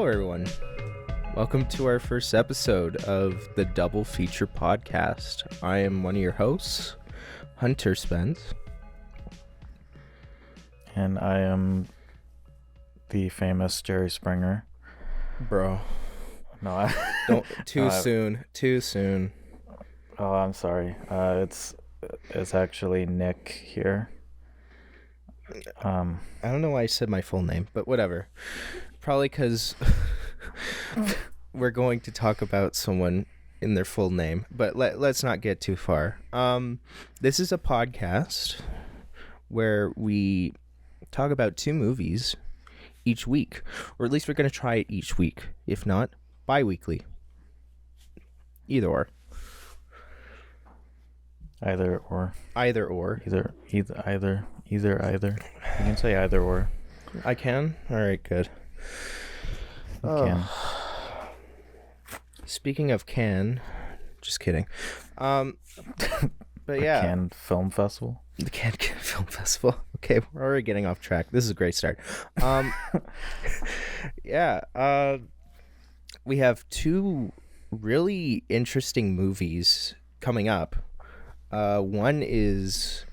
Hello, everyone. Welcome to our first episode of the Double Feature Podcast. I am one of your hosts, Hunter Spence. And I am the famous Jerry Springer. Bro. No, Don't. Too soon. Oh, I'm sorry. It's actually Nick here. I don't know why I said my full name, but whatever. Probably because we're going to talk about someone in their full name, but let's not get too far. This is a podcast where we talk about two movies each week, or at least we're going to try it each week. If not, bi-weekly. Either or. Either or. Either or. Either. You can say either or. I can? All right, good. You can. Speaking of Cannes, just kidding. But yeah. Cannes Film Festival. The Cannes Film Festival. Okay, we're already getting off track. This is a great start. Yeah. We have two really interesting movies coming up. One is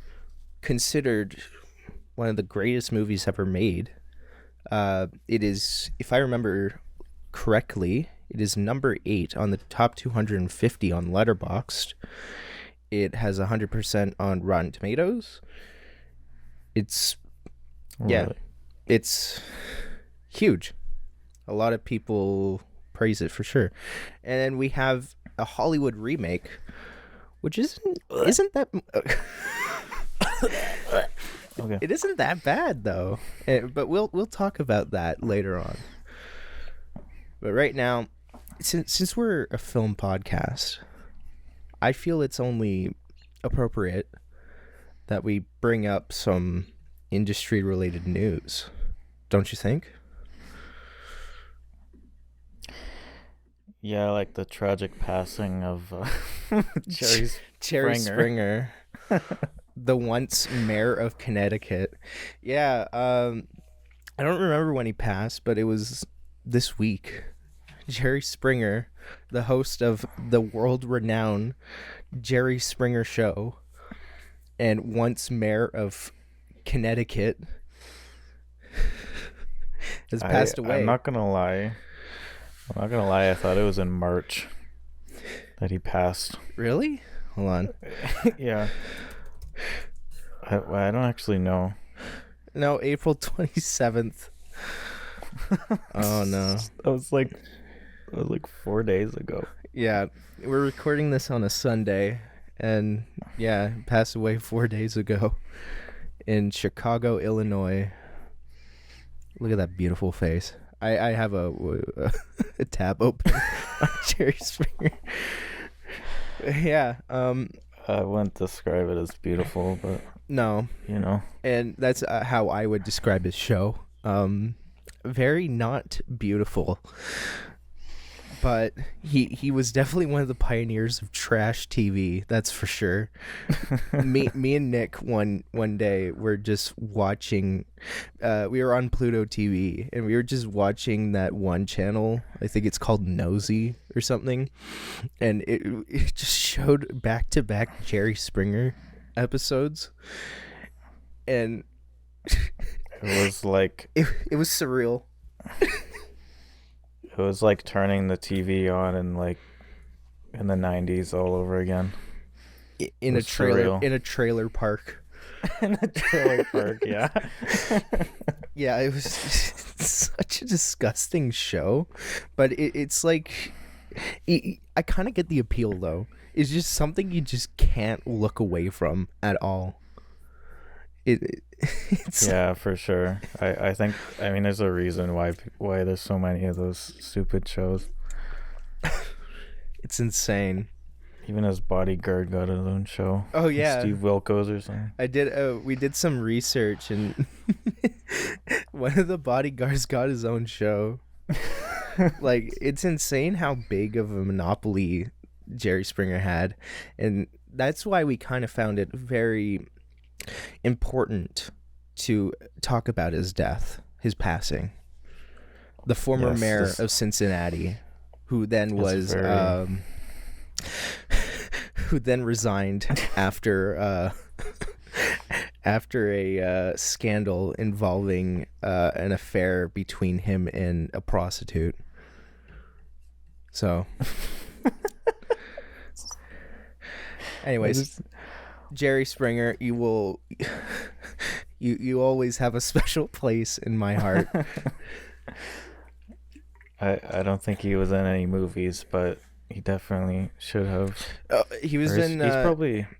considered one of the greatest movies ever made. It is, if I remember correctly, it is number 8 on the top 250 on Letterboxd. It has 100% on Rotten Tomatoes. It's it's huge. A lot of people praise it for sure. And then we have a Hollywood remake, which isn't that Okay. It isn't that bad though. But we'll talk about that later on. But right now, since we're a film podcast, I feel it's only appropriate that we bring up some industry related news. Don't you think? Yeah, like the tragic passing of Jerry Springer. The once mayor of Connecticut. Yeah, I don't remember when he passed, but it was this week. Jerry Springer, the host of the world-renowned Jerry Springer Show, and once mayor of Connecticut, has passed away. I'm not gonna lie. I thought it was in March that he passed. Really? Hold on. Yeah. I don't actually know. No, April 27th. Oh no. That was like 4 days ago. Yeah, we're recording this on a Sunday, and yeah, passed away 4 days ago in Chicago, Illinois. Look at that beautiful face. I have a tab open on Jerry Springer. Yeah. I wouldn't describe it as beautiful, but No. you know. And that's how I would describe his show. Very not beautiful. But he was definitely one of the pioneers of trash TV, that's for sure. me and Nick one day were just watching. We were on Pluto TV, and we were just watching that one channel. I think it's called Nosy or something, and it just showed back to back Jerry Springer episodes, and It was like it was surreal. it was like turning the TV on in the 90s all over again. In a trailer surreal. In a trailer park. In a trailer park, yeah. Yeah, it was such a disgusting show, but it's like I kind of get the appeal though. It's just something you just can't look away from at all. It's Yeah, for sure. I think there's a reason why there's so many of those stupid shows. it's insane. Even his bodyguard got his own show. Oh yeah, Steve Wilkos or something. I did. We did some research, and one of the bodyguards got his own show. Like, it's insane how big of a monopoly Jerry Springer had, and that's why we kind of found it very important to talk about his death, his passing. the former Yes, mayor of Cincinnati, who then was who then resigned after after a scandal involving an affair between him and a prostitute. So, anyways, Jerry Springer, you will you always have a special place in my heart. I don't think he was in any movies, but he definitely should have. He was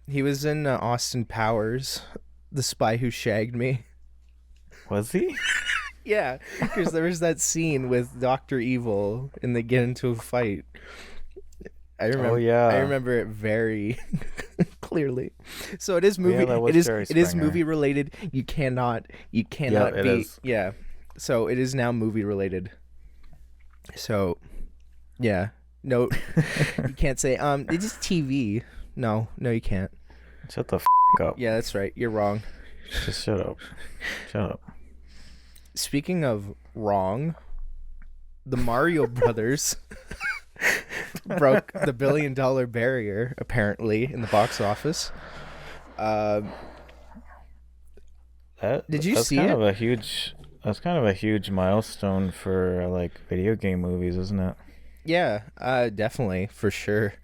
he was in Austin Powers, The Spy Who Shagged Me. Was he? Yeah, because there was that scene with Dr. Evil and they get into a fight. I remember. Oh yeah, I remember it very clearly. So it is movie. Yeah, that was Jerry it is Springer. movie related. You cannot it be. is. Yeah. So it is now movie related. So, yeah. No, you can't say it is TV. No, you can't. Shut the up. Yeah, that's right. You're wrong. Just shut up. Shut up. Speaking of wrong, the Mario Brothers broke the $1 billion barrier apparently in the box office. Did you see it? That's kind of a huge milestone for like video game movies, isn't it? Yeah, definitely, for sure.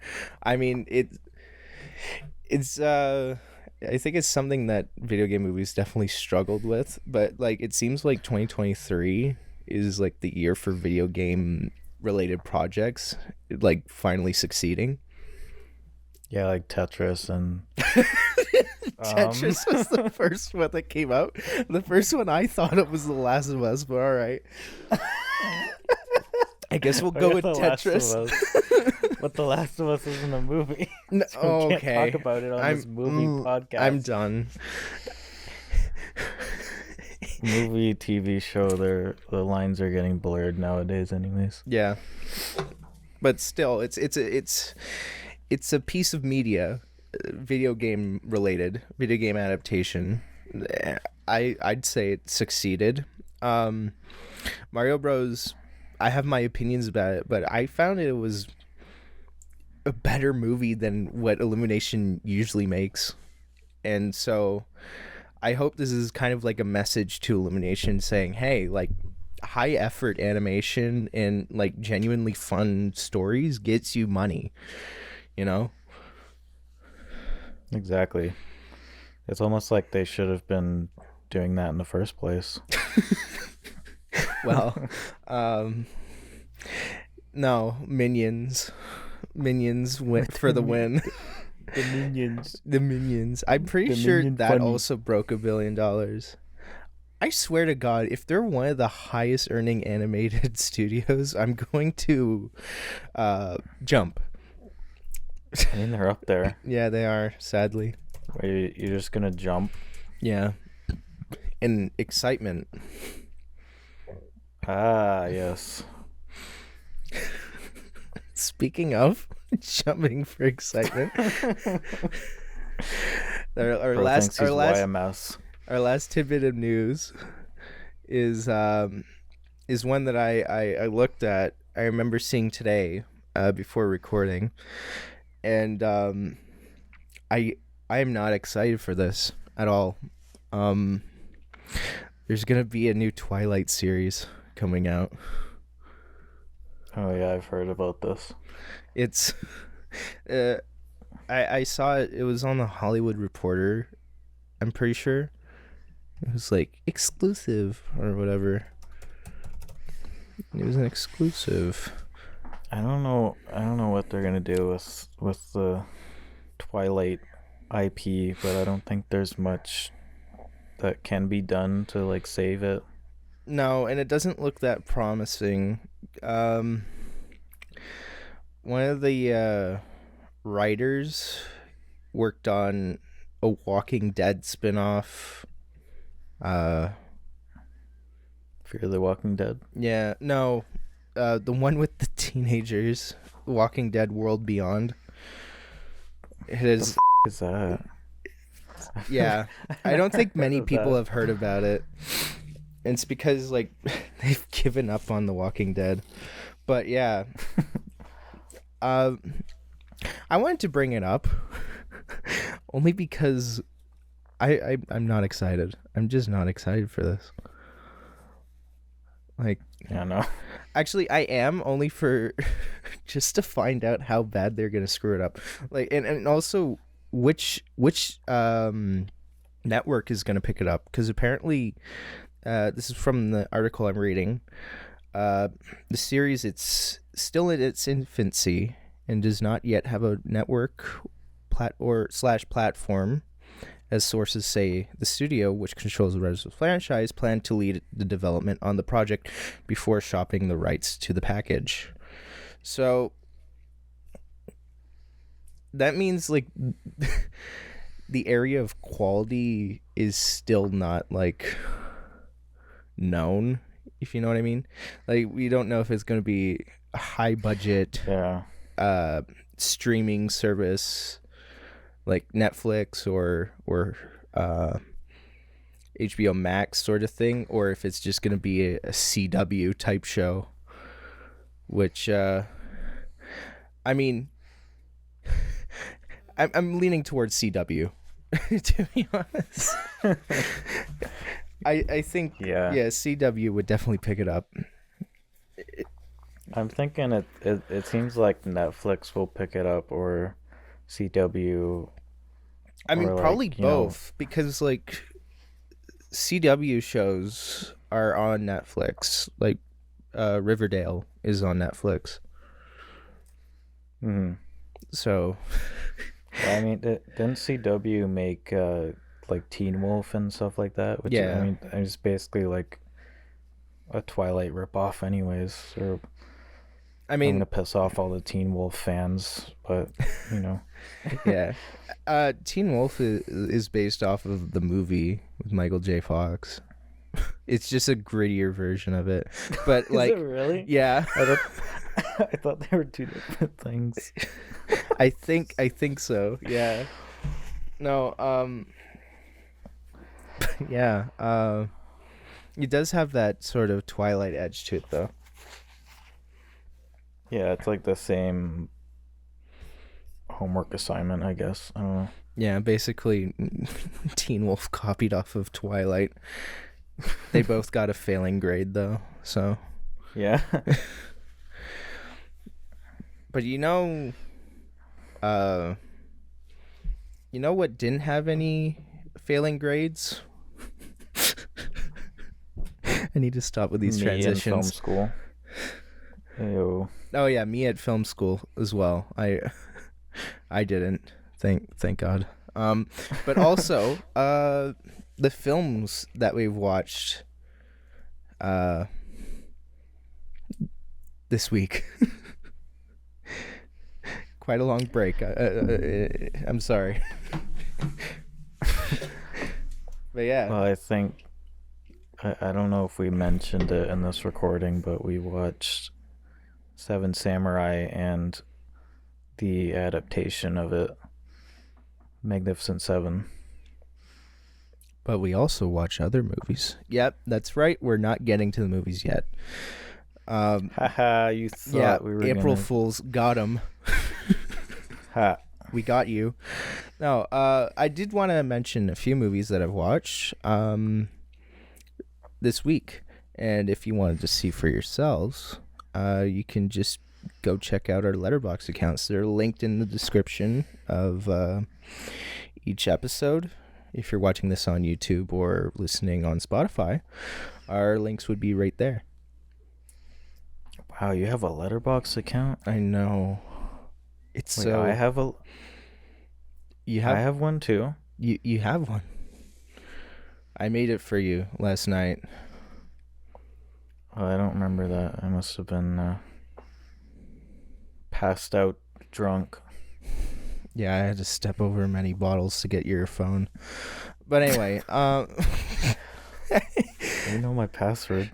I mean, it's I think it's something that video game movies definitely struggled with, but like it seems like 2023 is like the year for video game related projects like finally succeeding. Yeah, like Tetris and Tetris was the first one that came out. The first one I thought it was The Last of Us, but all right. I guess we'll go with Tetris. But The Last of Us isn't a movie. No, So we okay. can't talk about it on this movie podcast. I'm done. Movie, TV show, the lines are getting blurred nowadays anyways. Yeah. But still, it's a piece of media, video game related, video game adaptation. I'd say it succeeded. Mario Bros. I have my opinions about it, but I found it was a better movie than what Illumination usually makes. And so I hope this is kind of like a message to Illumination saying, hey, like high effort animation and like genuinely fun stories gets you money, you know? Exactly. It's almost like they should have been doing that in the first place. Well, no, Minions went for the win. The Minions. I'm pretty sure Minion that funny. also broke $1 billion. I swear to God, if they're one of the highest earning animated studios, I'm going to jump. I mean, they're up there. Yeah, they are, sadly. You're just gonna jump? Yeah. In excitement. Ah, yes. Speaking of jumping for excitement, our last YMS. Our last tidbit of news is one that I looked at. I remember seeing today before recording, and I am not excited for this at all. There's gonna be a new Twilight series coming out. Oh yeah, I've heard about this. It's I saw it. It was on the Hollywood Reporter. I'm pretty sure. It was like exclusive or whatever. It was an exclusive. I don't know what they're gonna do with the Twilight IP, but I don't think there's much that can be done to like save it. No, and it doesn't look that promising. One of the writers worked on a Walking Dead spinoff. Fear the Walking Dead. Yeah, no, the one with the teenagers, Walking Dead World Beyond. It is. Is that? Yeah, I don't think many Heard of people that. have heard about it. And it's because like they've given up on The Walking Dead. But yeah. I wanted to bring it up only because I'm not excited. I'm just not excited for this. Like, Yeah, no. actually, I am only for just to find out how bad they're gonna screw it up. Like, and also which network is gonna pick it up, because apparently, this is from the article I'm reading. The series, it's still in its infancy and does not yet have a network platform. As sources say, the studio, which controls the rest of the franchise, planned to lead the development on the project before shopping the rights to the package. So that means like the area of quality is still not like known, if you know what I mean. Like, we don't know if it's going to be a high budget streaming service like Netflix or HBO Max sort of thing, or if it's just going to be a CW type show, which I mean, I'm leaning towards CW to be honest. I think CW would definitely pick it up. I'm thinking it seems like Netflix will pick it up, or CW. I mean, probably like, both, because like CW shows are on Netflix. Like Riverdale is on Netflix. Mm-hmm. So, I mean, didn't CW make like Teen Wolf and stuff like that? Which, yeah, I mean, it's basically like a Twilight ripoff, anyways. Or I mean, I'm gonna piss off all the Teen Wolf fans, but you know. yeah. Teen Wolf is based off of the movie with Michael J. Fox. It's just a grittier version of it. But like, is it really? Yeah. I thought they were two different things. I think so. Yeah. No, yeah. It does have that sort of Twilight edge to it though. Yeah, it's like the same homework assignment, I guess. I don't know. Yeah, basically Teen Wolf copied off of Twilight. They both got a failing grade though, so yeah. But you know what didn't have any failing grades? I need to stop with these transitions. In film school. Ew. Oh yeah, me at film school as well. I didn't. Thank God. But also, the films that we've watched this week. Quite a long break. I'm sorry. But yeah. Well, I think I don't know if we mentioned it in this recording, but we watched Seven Samurai and the adaptation of it, Magnificent Seven. But we also watch other movies. Yep, that's right. We're not getting to the movies yet. Haha, you thought we were April gonna... Fools got him. Ha. We got you. No, I did want to mention a few movies that I've watched this week. And if you wanted to see for yourselves, you can just go check out our Letterboxd accounts. They're linked in the description of each episode. If you're watching this on YouTube or listening on Spotify, our links would be right there. Wow, you have a Letterboxd account? I know. It's Wait, so. I have a. I have one too. You have one. I made it for you last night. Oh, I don't remember that. I must have been passed out drunk. Yeah, I had to step over many bottles to get your phone. But anyway, You know my password.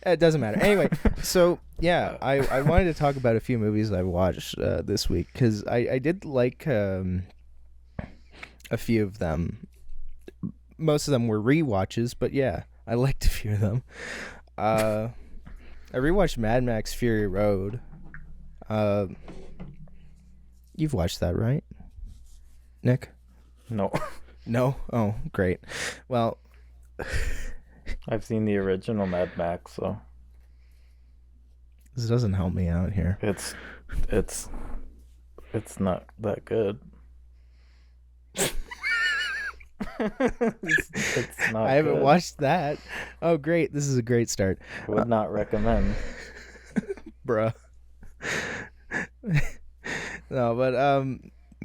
It doesn't matter. Anyway, so yeah, I wanted to talk about a few movies I watched this week, because I did like a few of them. Most of them were rewatches, but yeah, I liked a few of them. I rewatched Mad Max Fury Road. Uh, you've watched that, right, Nick? No. No? Oh, great. Well, I've seen the original Mad Max, so this doesn't help me out here. it's not that good. It's not I haven't good. watched that. Oh, great. This is a great start. I would not recommend. Bruh. No, but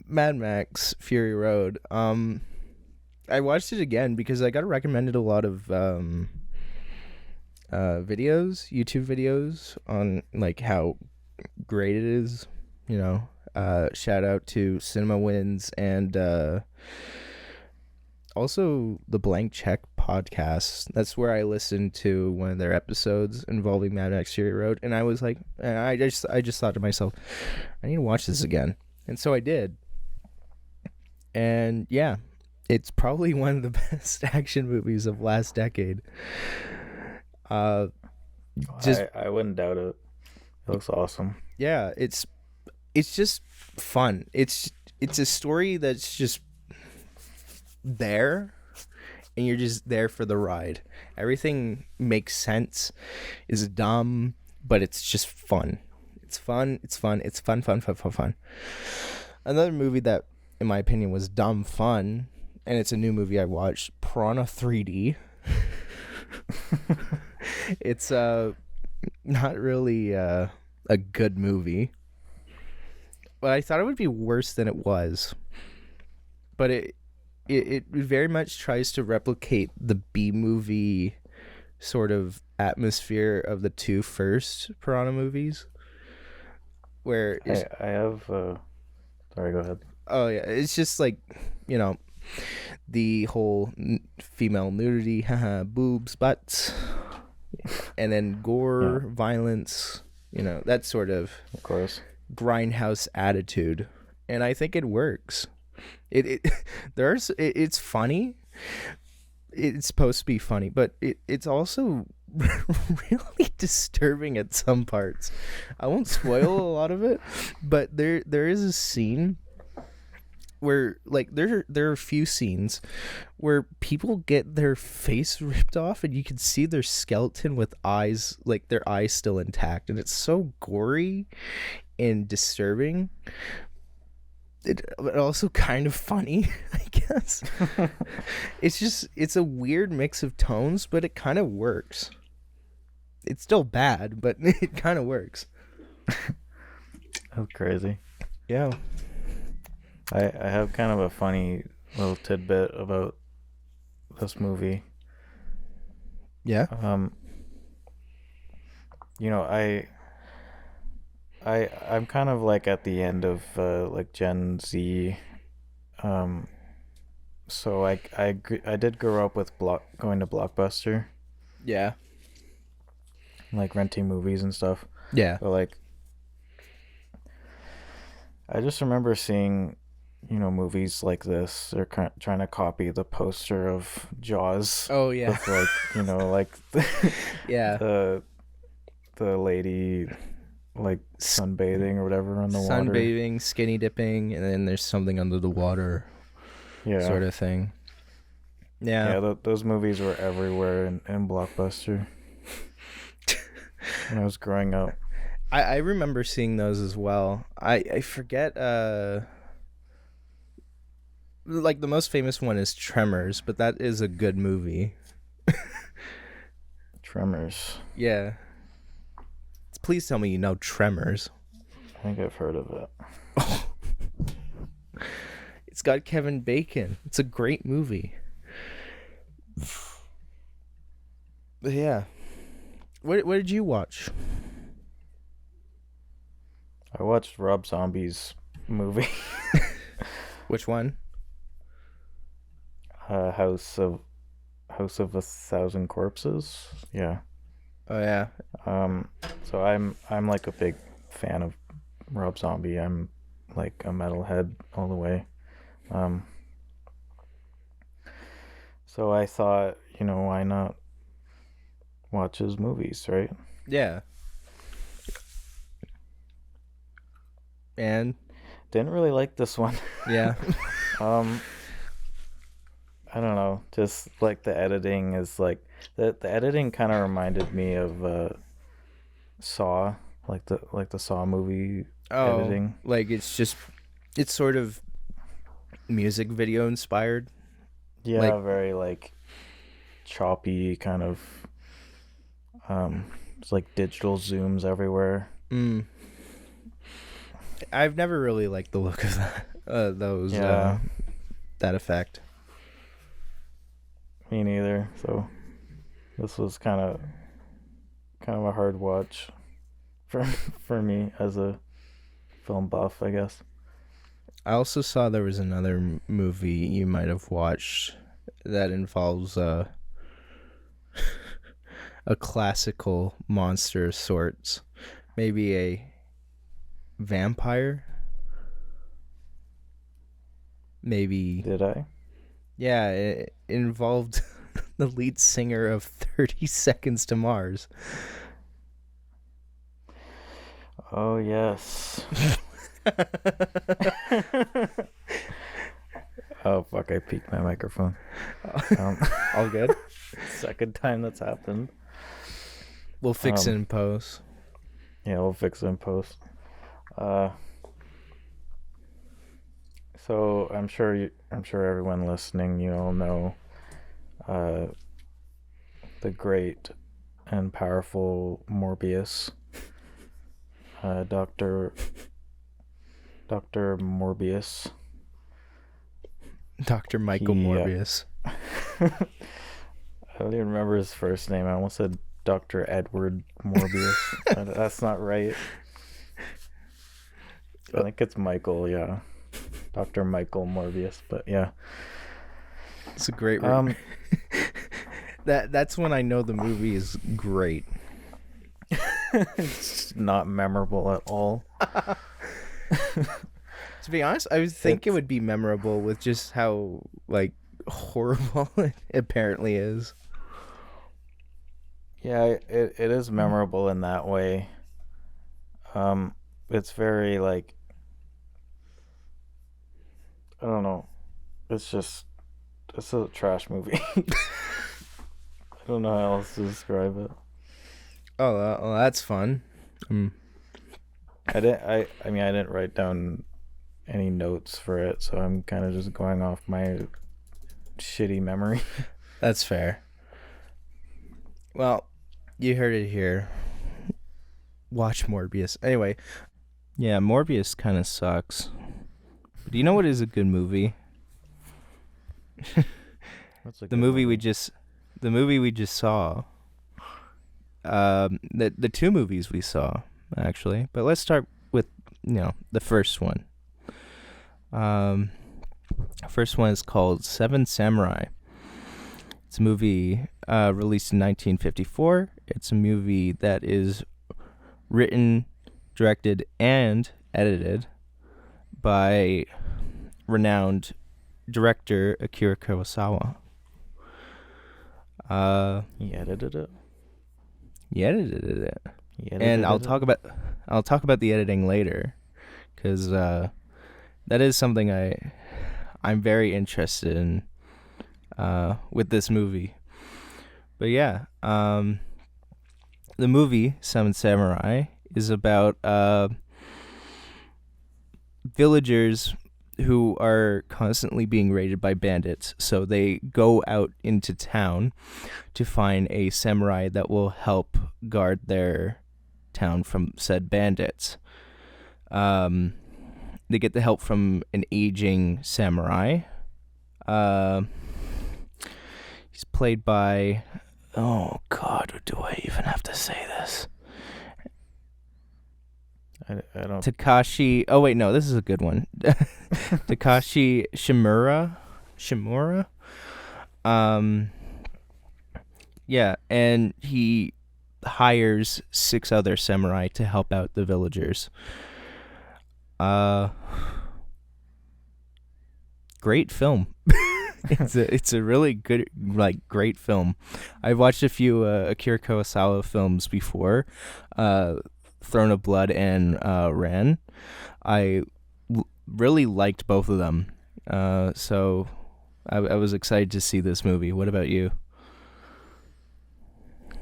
Mad Max Fury Road. I watched it again because I got recommended a lot of YouTube videos on like how great it is. You know, shout out to Cinema Wins and also the Blank Check podcast. That's where I listened to one of their episodes involving Mad Max Fury Road, and I was like, and I just thought to myself, I need to watch this again, and so I did. And yeah, it's probably one of the best action movies of last decade. Just I wouldn't doubt it. It looks awesome. yeah, it's just fun. It's a story that's just there, and you're just there for the ride. Everything makes sense, is dumb, but it's just fun. It's fun. Fun. Another movie that, in my opinion, was dumb fun, and it's a new movie I watched, Piranha 3D. It's not really a good movie, but I thought it would be worse than it was. But it very much tries to replicate the B movie sort of atmosphere of the two first Piranha movies, where I have sorry, go ahead. oh yeah, it's just like, you know, the whole female nudity, haha, boobs, butts, and then gore, violence, you know, that sort of course, grindhouse attitude, and I think it works. It's funny. It's supposed to be funny, but it's also really disturbing at some parts. I won't spoil a lot of it, but there is a scene where, like, there are a few scenes where people get their face ripped off and you can see their skeleton with eyes, like their eyes still intact, and it's so gory and disturbing. But also kind of funny, I guess. It's a weird mix of tones, but it kind of works. It's still bad, but it kind of works. That's crazy. Yeah. I have kind of a funny little tidbit about this movie. Yeah. You know, I'm kind of like at the end of like Gen Z. So I did grow up with going to Blockbuster, Yeah. like renting movies and stuff. Yeah. But like, I just remember seeing, you know, movies like this. They're trying to copy the poster of Jaws. Oh yeah. With like, you know, like Yeah. the lady like sunbathing or whatever on the water. Sunbathing, skinny dipping, and then there's something under the water. Yeah. Sort of thing. Yeah. Yeah, those movies were everywhere in Blockbuster when I was growing up. I remember seeing those as well. I forget, like the most famous one is Tremors, but that is a good movie. Tremors. Yeah. Please tell me you know Tremors. I think I've heard of it. It's got Kevin Bacon. It's a great movie. But yeah. What did you watch? I watched Rob Zombie's movie. Which one? House of a Thousand Corpses. Yeah. Oh yeah. So I'm like a big fan of Rob Zombie. I'm like a metalhead all the way. So I thought, you know, why not watches movies, right? Yeah. And Didn't really like this one. yeah. um, I don't know. Just like the editing is like the editing kind of reminded me of Saw, like the Saw movie Oh, editing. like it's sort of music video inspired. Like Yeah, very like choppy kind of. It's like digital zooms everywhere. mm, I've never really liked the look of that those Yeah, that effect. me neither. So this was kind of a hard watch for for me as a film buff, I guess. I also saw there was another movie you might have watched that involves a classical monster of sorts. Maybe a vampire? Maybe. Did I? Yeah, it involved the lead singer of 30 Seconds to Mars. Oh yes. Oh fuck! I peaked my microphone. All good? Second time that's happened. We'll fix it in post. Yeah, we'll fix it in post. Uh, so I'm sure everyone listening, you all know, uh, the great and powerful Morbius, Doctor Morbius. Dr. Michael Morbius. I don't even remember his first name. I almost said Dr. Edward Morbius. That's not right. I think it's Michael, yeah. Dr. Michael Morbius, but yeah. It's a great that's when I know the movie is great. It's not memorable at all. To be honest, I would think it would be memorable with just how like horrible it apparently is. Yeah, it is memorable in that way. It's very like, I don't know. It's a trash movie. I don't know how else to describe it. Oh, well, that's fun. I didn't write down any notes for it, so I'm kind of just going off my shitty memory. That's fair. Well, you heard it here. Watch Morbius. Anyway, yeah, Morbius kind of sucks. But do you know what is a good movie? The movie we just saw. The two movies we saw actually, but let's start with the first one. First one is called Seven Samurai. It's a movie released in 1954. It's a movie that is written, directed, and edited by renowned director Akira Kurosawa. He edited it. He edited it. And I'll talk about the editing later, because that is something I'm very interested in with this movie. But yeah, the movie Seven Samurai is about villagers who are constantly being raided by bandits. So they go out into town to find a samurai that will help guard their town from said bandits. They get the help from an aging samurai. He's played by, oh God, do I even have to say this? I don't. Takashi. Oh wait, no, this is a good one. Takashi Shimura. Yeah, and he hires 6 other samurai to help out the villagers. Great film. It's a really good, like, great film. I've watched a few Akira Kurosawa films before, uh, Throne of Blood and Ran. I really liked both of them. So I was excited to see this movie. What about you?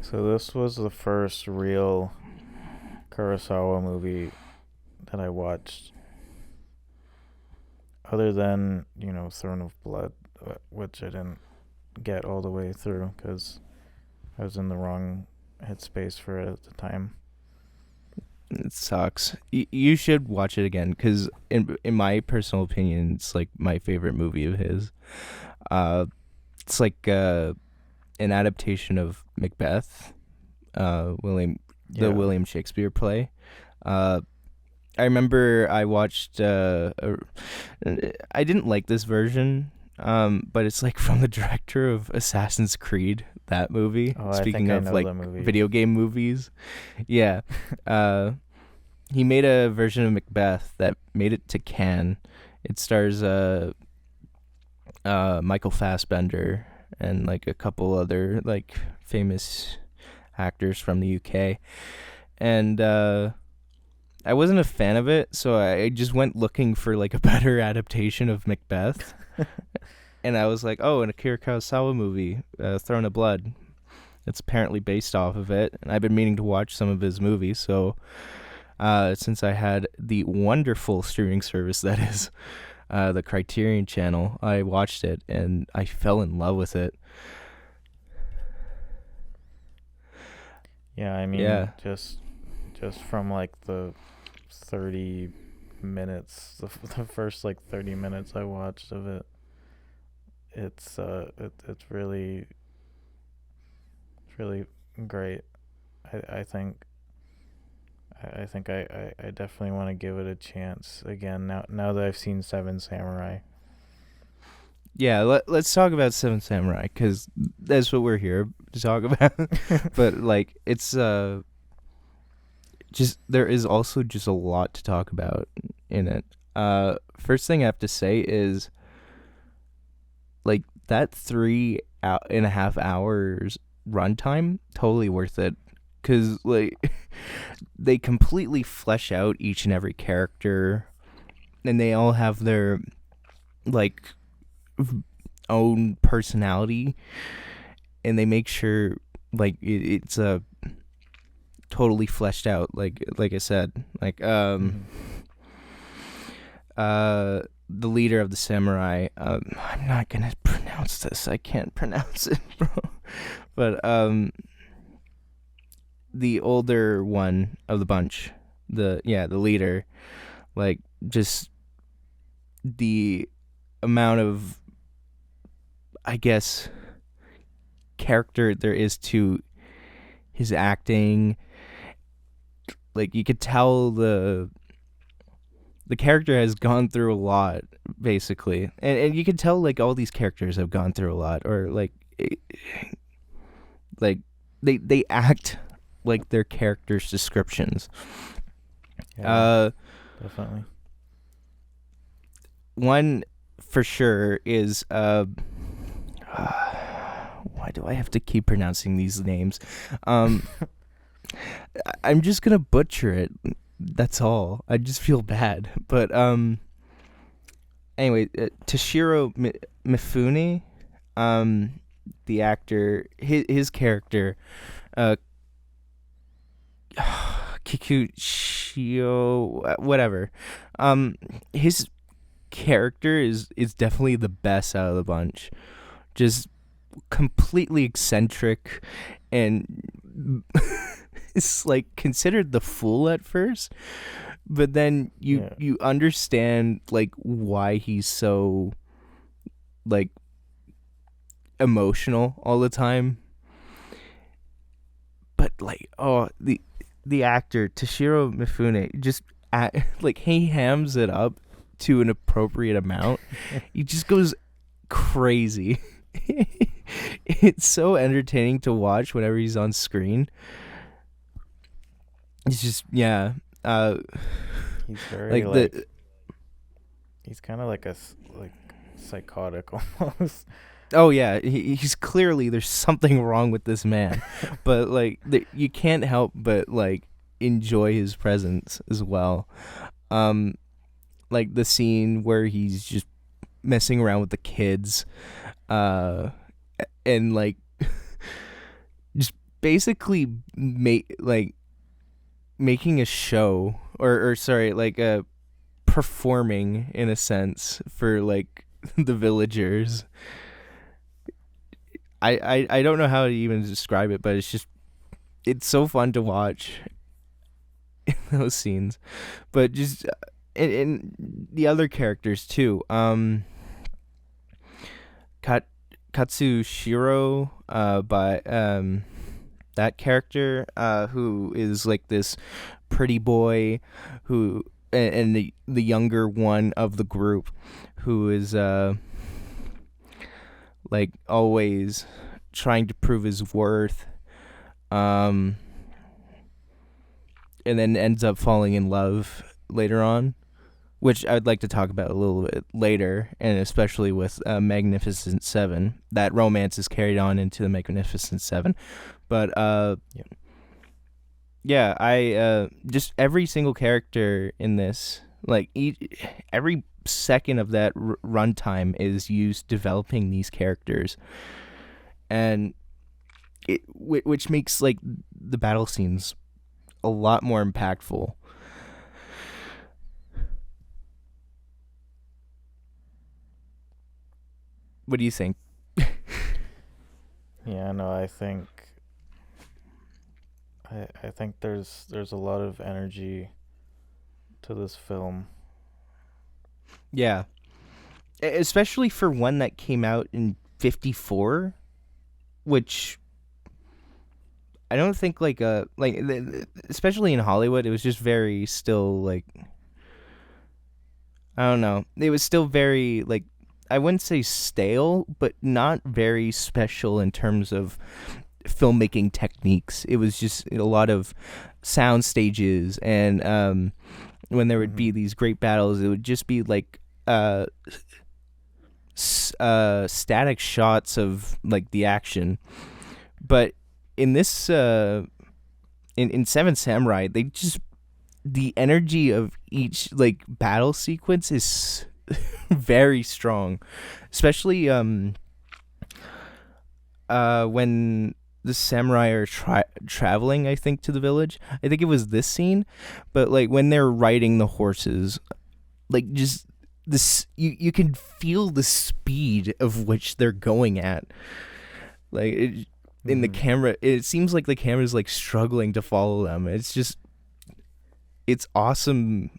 So this was the first real Kurosawa movie that I watched, other than Throne of Blood, which I didn't get all the way through because I was in the wrong headspace for it at the time. It sucks. You should watch it again because, in my personal opinion, it's like my favorite movie of his. It's like an adaptation of Macbeth, the William Shakespeare play. I remember I watched. I didn't like this version, but it's like from the director of Assassin's Creed. That movie. Oh, Speaking I of know like the movie. video game movies, yeah. He made a version of Macbeth that made it to Cannes. It stars Michael Fassbender and like a couple other like famous actors from the UK. And I wasn't a fan of it, so I just went looking for like a better adaptation of Macbeth. And I was like, oh, an Akira Kurosawa movie, Throne of Blood. It's apparently based off of it, and I've been meaning to watch some of his movies, so since I had the wonderful streaming service that is the Criterion Channel, I watched it, and I fell in love with it. Yeah, I mean, Yeah. just from like the 30 minutes, the first like 30 minutes I watched of it, it's really great. I think I definitely want to give it a chance again now that I've seen Seven Samurai. Yeah, let's talk about Seven Samurai, because that's what we're here to talk about. But like, it's just, there is also just a lot to talk about in it. First thing I have to say is, like, that 3.5 hours runtime, totally worth it, because like they completely flesh out each and every character, and they all have their like own personality, and they make sure like it's a totally fleshed out, like I said, like the leader of the samurai, I'm not gonna pronounce this, I can't pronounce it, bro, but the older one of the bunch, the leader, like, just the amount of, I guess, character there is to his acting, like, you could tell the character has gone through a lot, basically, and you can tell like all these characters have gone through a lot, or like they act like their characters' descriptions. Yeah, definitely. One for sure is why do I have to keep pronouncing these names? I'm just gonna butcher it. That's all. I just feel bad. But anyway, Toshiro Mifune, the actor, his character, Kikuchio, whatever. His character is definitely the best out of the bunch. Just completely eccentric, and it's like considered the fool at first, but then you understand like why he's so like emotional all the time. But like, the actor Toshiro Mifune just like, he hams it up to an appropriate amount. He just goes crazy. It's so entertaining to watch whenever he's on screen. It's just, yeah. He's very like he's kind of like a psychotic almost. Oh yeah, he's clearly there's something wrong with this man, but like you can't help but like enjoy his presence as well. Um, like the scene where he's just messing around with the kids, uh, and like just basically making a show or sorry performing in a sense for like the villagers. I don't know how to even describe it, but it's so fun to watch in those scenes. But just and the other characters too. Katsushiro, by that character, who is like this pretty boy, who and the younger one of the group, who is like always trying to prove his worth, and then ends up falling in love later on, which I'd like to talk about a little bit later, and especially with Magnificent Seven. That romance is carried on into the Magnificent Seven, but yeah, I just every single character in this, like every second of that runtime is used developing these characters, and which makes like the battle scenes a lot more impactful. What do you think? Yeah, no, I think there's a lot of energy to this film. Yeah, especially for one that came out in '54, which I don't think especially in Hollywood, it was just very still like, I don't know. It was still very like, I wouldn't say stale, but not very special in terms of filmmaking techniques. It was just a lot of sound stages, and when there would be these great battles, it would just be like static shots of like the action. But in this in Seven Samurai, the energy of each like battle sequence is very strong, especially when the samurai are traveling, I think, to the village. I think it was this scene, but like when they're riding the horses, like just this, you can feel the speed of which they're going at. Like in the camera, it seems like the camera's like struggling to follow them. It's awesome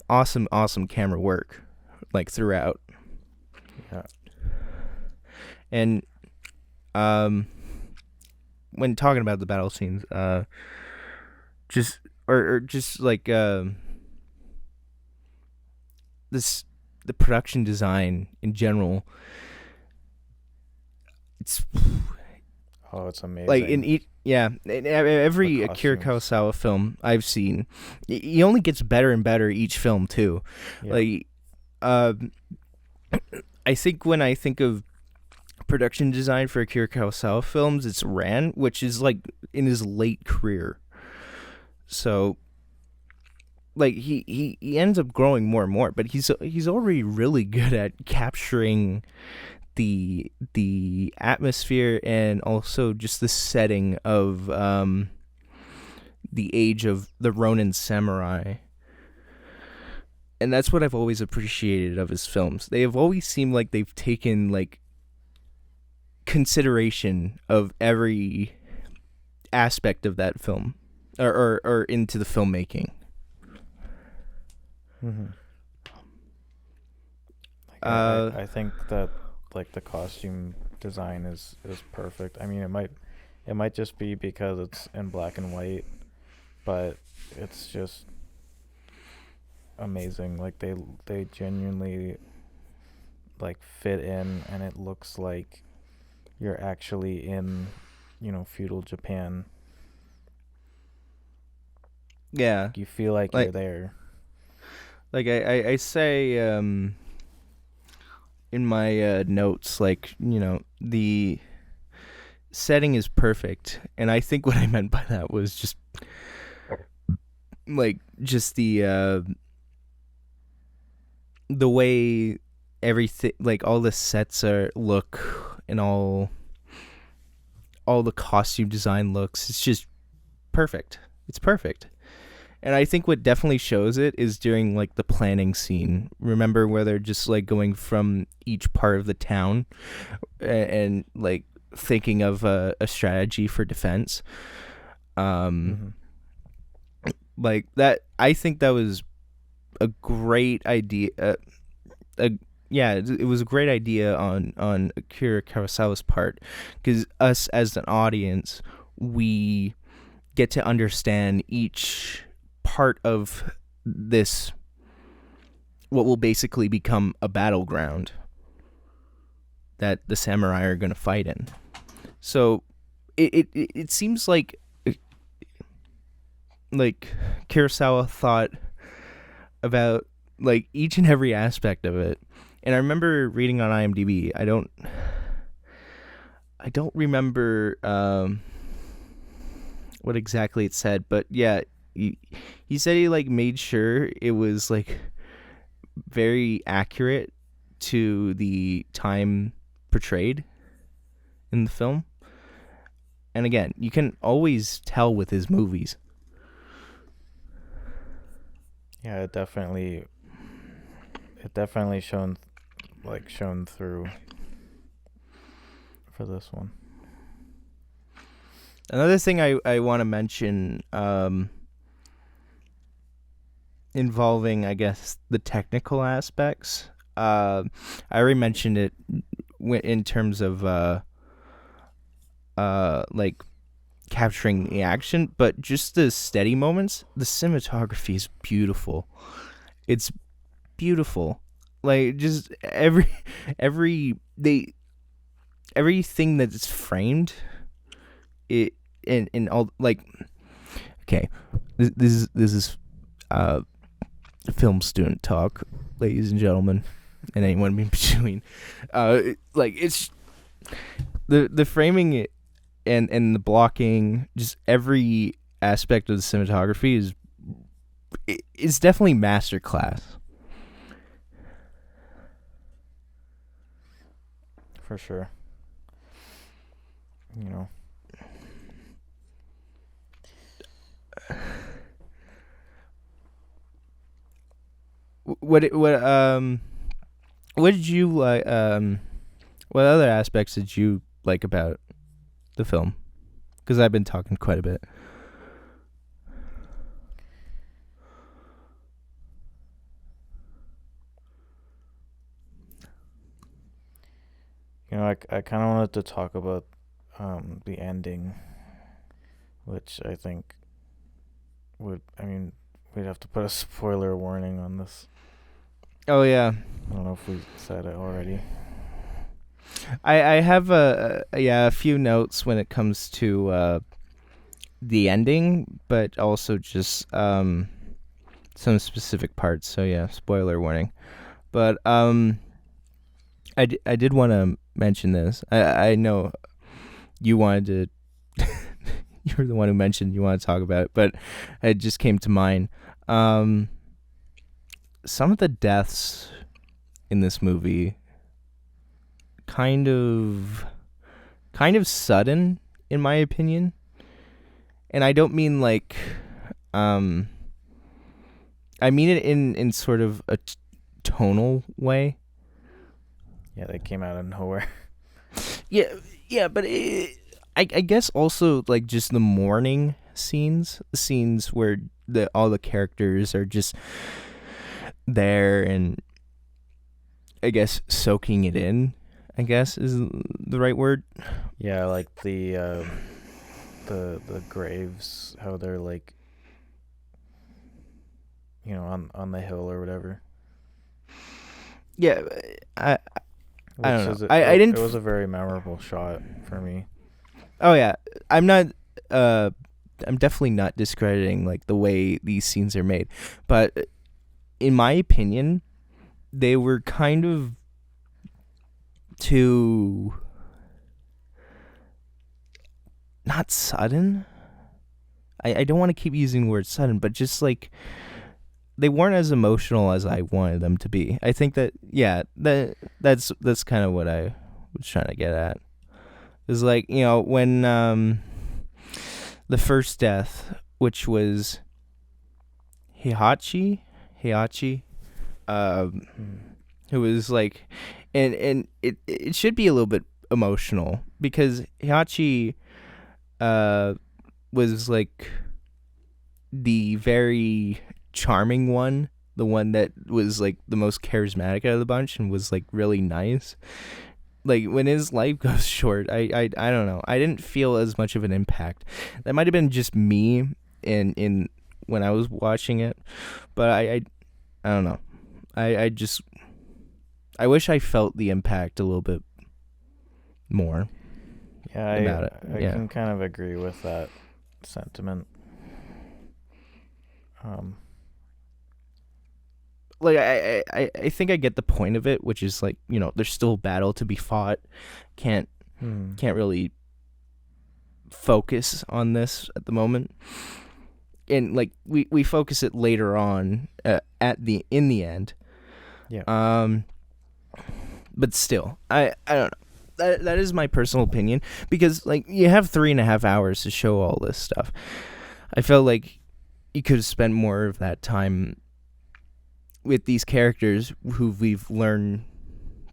camera work, like throughout. Yeah. And when talking about the battle scenes, just or just like the production design in general, it's amazing. like in every Akira Kurosawa film I've seen, he only gets better and better each film too. Yeah. Like I think when I think of production design for Akira Kurosawa films, it's Ran, which is like in his late career. So like he ends up growing more and more, but he's already really good at capturing the atmosphere and also just the setting of the age of the Ronin samurai. And that's what I've always appreciated of his films. They have always seemed like they've taken like consideration of every aspect of that film or into the filmmaking. I think that like the costume design is perfect. I mean, it might just be because it's in black and white, but it's just amazing. Like they genuinely like fit in, and it looks like you're actually in, feudal Japan. Yeah, you feel like you're there. Like I say, in my notes, like, the setting is perfect, and I think what I meant by that was just just the way everything, like all the sets look, and all the costume design looks. It's just perfect. It's perfect. And I think what definitely shows it is during like the planning scene. Remember where they're just like going from each part of the town and like thinking of a strategy for defense. Like that, I think that was a great idea. It was a great idea on Akira Kurosawa's part, because us as an audience, we get to understand each part of this, what will basically become a battleground that the samurai are going to fight in. So it seems like Kurosawa thought about like each and every aspect of it. And I remember reading on IMDb, I don't remember what exactly it said, but yeah, he said he like made sure it was like very accurate to the time portrayed in the film. And again, you can always tell with his movies. Yeah, it definitely shown through for this one. Another thing I want to mention, involving, I guess, the technical aspects. I already mentioned it in terms of like capturing the action, but just the steady moments. The cinematography is beautiful. It's beautiful. Like just everything that's framed, it in all, like, okay, this is film student talk, ladies and gentlemen, and anyone in between. Like it's the framing and the blocking, just every aspect of the cinematography is definitely masterclass. For sure. You know. What did you like? What other aspects did you like about the film? Because I've been talking quite a bit. You know, I kind of wanted to talk about the ending, which I think we'd have to put a spoiler warning on this. Oh yeah. I don't know if we said it already. I have a few notes when it comes to the ending, but also just some specific parts. So yeah, spoiler warning. But I did want to mention this. I know you wanted to. You were the one who mentioned you want to talk about it, but it just came to mind. Some of the deaths in this movie kind of sudden, in my opinion. And I don't mean like I mean it in sort of a tonal way. Yeah, they came out of nowhere. Yeah, but I guess also like just the mourning scenes where all the characters are just there and I guess soaking it in, I guess is the right word. Yeah, like the graves, how they're like, you know, on the hill or whatever. Yeah, I don't know. I didn't. It was a very memorable shot for me. Oh yeah, I'm not. I'm definitely not discrediting like the way these scenes are made, but in my opinion, they were kind of too not sudden. I don't want to keep using the word sudden, but just like they weren't as emotional as I wanted them to be. I think that that's kind of what I was trying to get at. Is like, you know, when the first death, which was Heihachi, who was like, and it should be a little bit emotional because Heihachi was like the very charming one, the one that was like the most charismatic out of the bunch and was like really nice. Like when his life goes short, I don't know. I didn't feel as much of an impact. That might have been just me in when I was watching it, but I don't know. I wish I felt the impact a little bit more. Yeah, about it. I can kind of agree with that sentiment. Like I think I get the point of it, which is like, you know, there's still a battle to be fought. Can't really focus on this at the moment. And like we focus it later on in the end. Yeah. But still, I don't know. That is my personal opinion because like you have 3.5 hours to show all this stuff. I felt like you could have spent more of that time with these characters who we've learned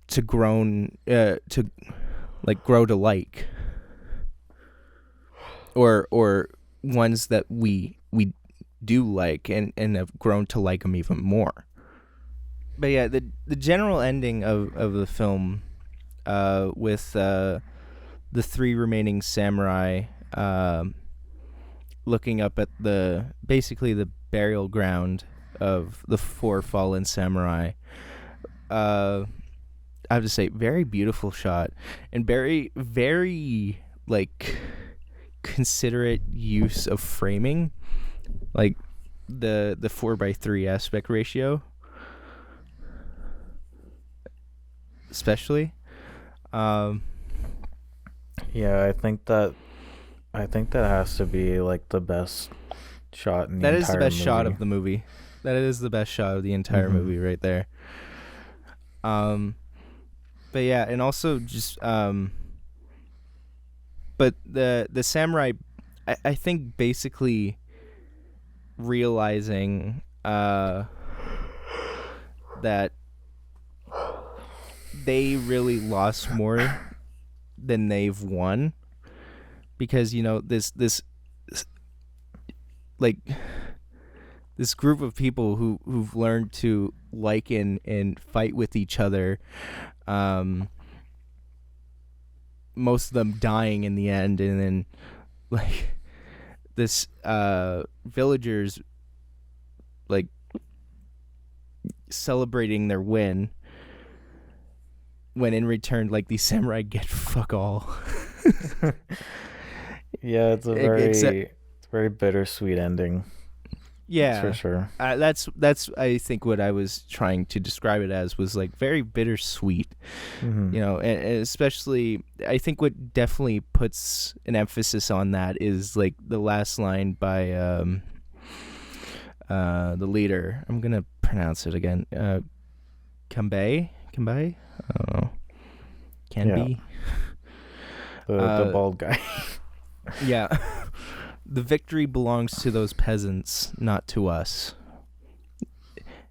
to grow to like, or ones that we do like and have grown to like them even more. But yeah, the general ending of the film, with the 3 remaining samurai looking up at basically the burial ground of the 4 fallen samurai. I have to say, very beautiful shot and very, very like considerate use of framing, like the 4:3 aspect ratio, especially. Yeah, I think that has to be like the best shot in the entire movie. That is the best shot of the movie. That is the best shot of the entire movie right there. But yeah, and also just but the samurai, I think basically realizing that they really lost more than they've won, because you know this like this group of people who've learned to like and fight with each other, most of them dying in the end, and then like this villagers like celebrating their win, when in return like these samurai get fuck all. Yeah, it's a very bittersweet ending. Yeah, that's for sure. That's I think what I was trying to describe it as was like very bittersweet. You know, and especially I think what definitely puts an emphasis on that is like the last line by the leader. I'm gonna pronounce it again. Kanbei. I don't know. Be the bald guy. Yeah. The victory belongs to those peasants, not to us.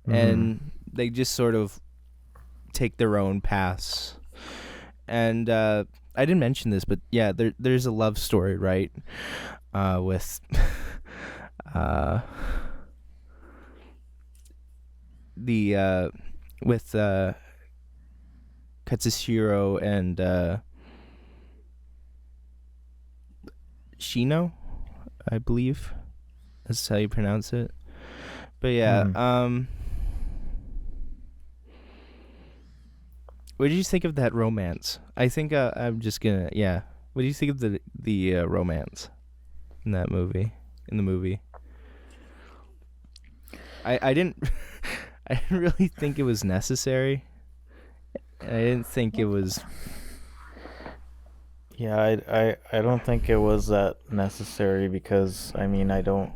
And they just sort of take their own paths. And I didn't mention this, but yeah, there's a love story, right? With Katsushiro and Shino, I believe that's how you pronounce it. But yeah, what did you think of that romance? I think I'm just gonna What do you think of the romance in that movie? In the movie, I didn't I didn't really think it was necessary, didn't think it was. Yeah, I don't think it was that necessary because I mean I don't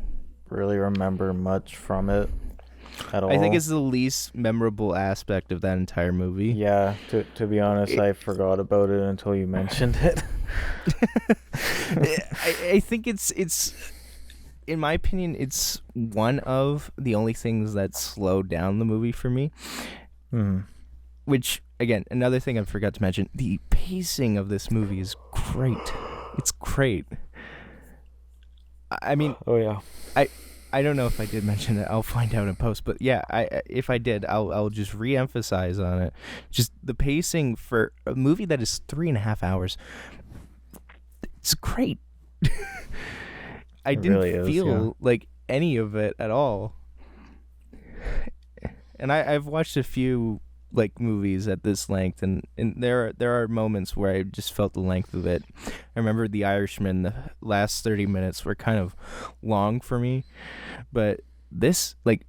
really remember much from it at I think all. it's the least memorable aspect of that entire movie. Yeah, to be honest, It, I forgot about it until you mentioned it. I think it's in my opinion it's one of the only things that slowed down the movie for me. Hmm. Which again, another thing I forgot to mention: the pacing of this movie is great. It's great. I mean, Oh yeah. I don't know if I did mention it. I'll find out in post. But yeah, if I did, I'll just re-emphasize on it. Just the pacing for a movie that is 3.5 hours. It's great. I It didn't really is, yeah. feel like any of it at all. And I've watched a few like movies at this length, and there are moments where I just felt the length of it. I remember The Irishman. The last 30 minutes were kind of long for me, but this, like,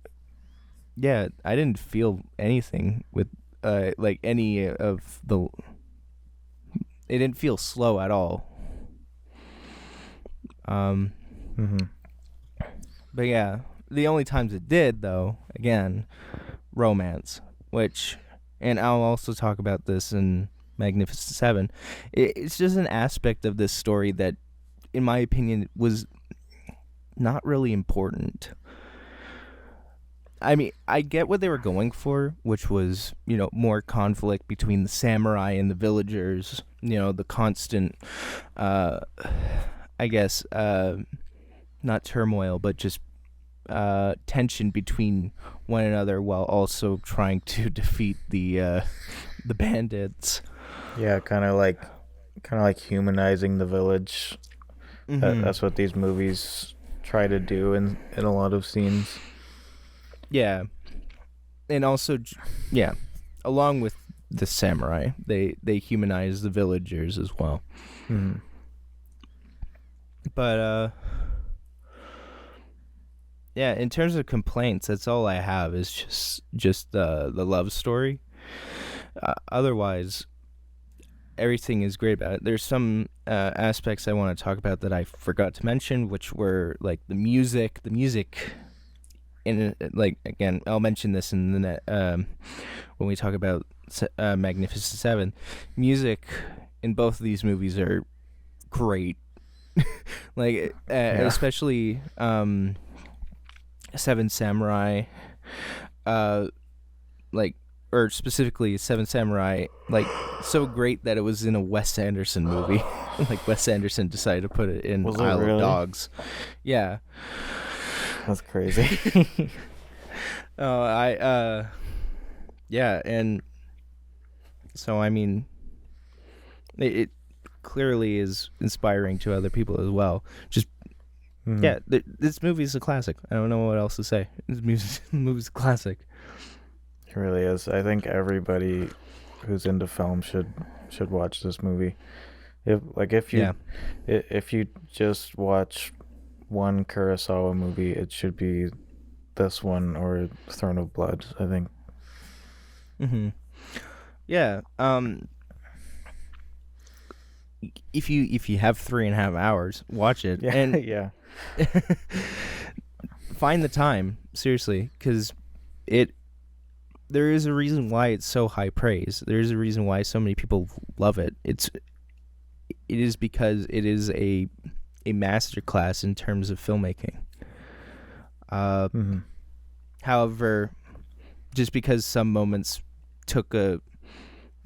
yeah, I didn't feel anything with like any of the. It didn't feel slow at all. Mhm. But yeah, the only times it did, though, again, romance, which, and I'll also talk about this in Magnificent Seven. It's just an aspect of this story that, in my opinion, was not really important. I mean, I get what they were going for, which was, more conflict between the samurai and the villagers, the constant, I guess, not turmoil, but just tension between one another while also trying to defeat the bandits. Yeah, kind of like humanizing the village. Mm-hmm. That's what these movies try to do in a lot of scenes. Yeah, and also, yeah, along with the samurai, they humanize the villagers as well. Hmm. But yeah, in terms of complaints, that's all I have is just the love story. Otherwise, everything is great about it. There's some aspects I want to talk about that I forgot to mention, which were like the music. The music, in like again, I'll mention this in the when we talk about Magnificent Seven. Music in both of these movies are great. Like Yeah. especially Seven Samurai, like, or specifically Seven Samurai, like, so great that it was in a Wes Anderson movie. Like, Wes Anderson decided to put it in Was it Isle of really? Dogs. Yeah. That's crazy. Yeah, and so I mean, it clearly is inspiring to other people as well. Just Mhm. yeah, this movie is a classic. I don't know what else to say. This movie's a classic. It really is. I think everybody who's into film should watch this movie. If Yeah. if you just watch one Kurosawa movie, it should be this one or Throne of Blood, I think. Mm-hmm. Yeah. If you have 3.5 hours, watch it. Yeah, And yeah. find the time, seriously, because there is a reason why it's so high praise. There is a reason why so many people love it. It is because it is a masterclass in terms of filmmaking. Mm-hmm. However, just because some moments took a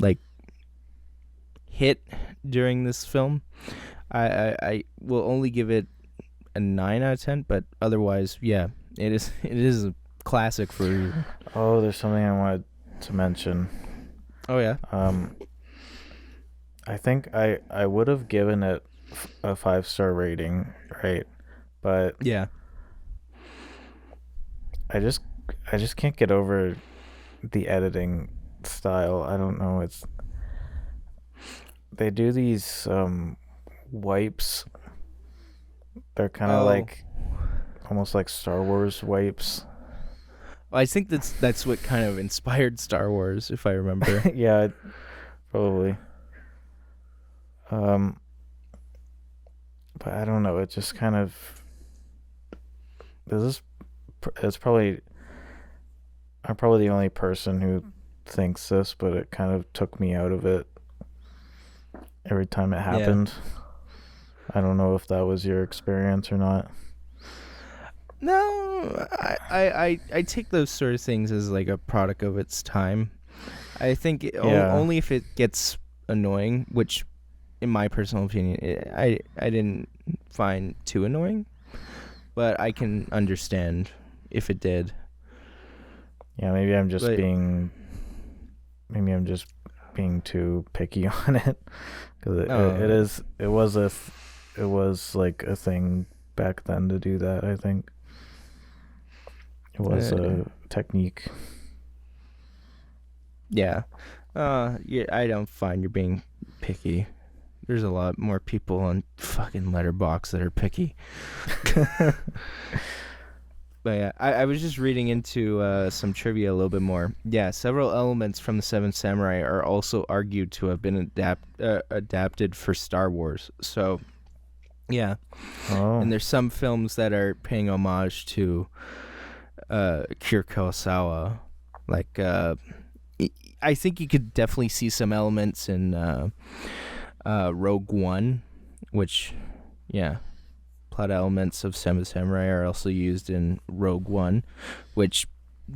like hit during this film, I will only give it a 9 out of 10. But otherwise, yeah, it is a classic for. Oh, there's something I wanted to mention. Oh yeah. I think I would have given it a 5-star rating, right? But Yeah. I just can't get over the editing style. I don't know. They do these wipes. They're kind of like almost like Star Wars wipes. I think that's what kind of inspired Star Wars, if I remember. Yeah, probably. Um, but I don't know. It just kind of this is. It's probably I'm probably the only person who thinks this, but it kind of took me out of it every time it Yeah. happened. I don't know if that was your experience or not. No, I take those sort of things as like a product of its time. I think Yeah. only if it gets annoying, which, in my personal opinion, I didn't find too annoying, but I can understand if it did. Yeah, maybe I'm just But being too picky on it because it was like a thing back then to do that. I think it was a technique. yeah, yeah, I don't find you're being picky. There's a lot more people on fucking Letterboxd that are picky. But yeah, I was just reading into some trivia a little bit more. Yeah, several elements from the Seven Samurai are also argued to have been adapted for Star Wars. So, yeah. Oh, And there's some films that are paying homage to Akira Kurosawa. Like, I think you could definitely see some elements in Rogue One, which, yeah. Plot elements of Seven Samurai are also used in Rogue One, which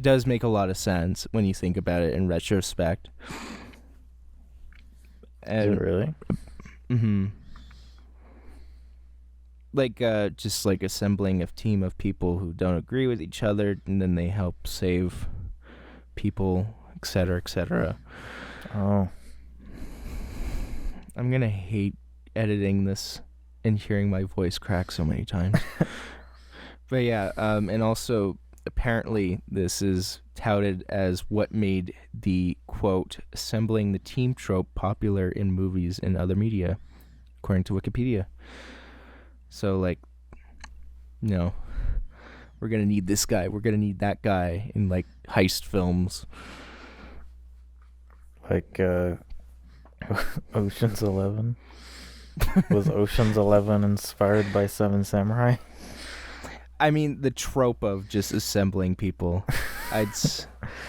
does make a lot of sense when you think about it in retrospect. is it really? Mm-hmm. Like, just like assembling a team of people who don't agree with each other, and then they help save people, etc., etc. Oh, I'm gonna hate editing this and hearing my voice crack so many times. But yeah, and also apparently this is touted as what made the, quote, assembling the team trope popular in movies and other media, according to Wikipedia. So, like, we're going to need this guy, we're going to need that guy in, like, heist films. like Ocean's 11. Was Ocean's 11 inspired by Seven Samurai? I mean, the trope of just assembling people. I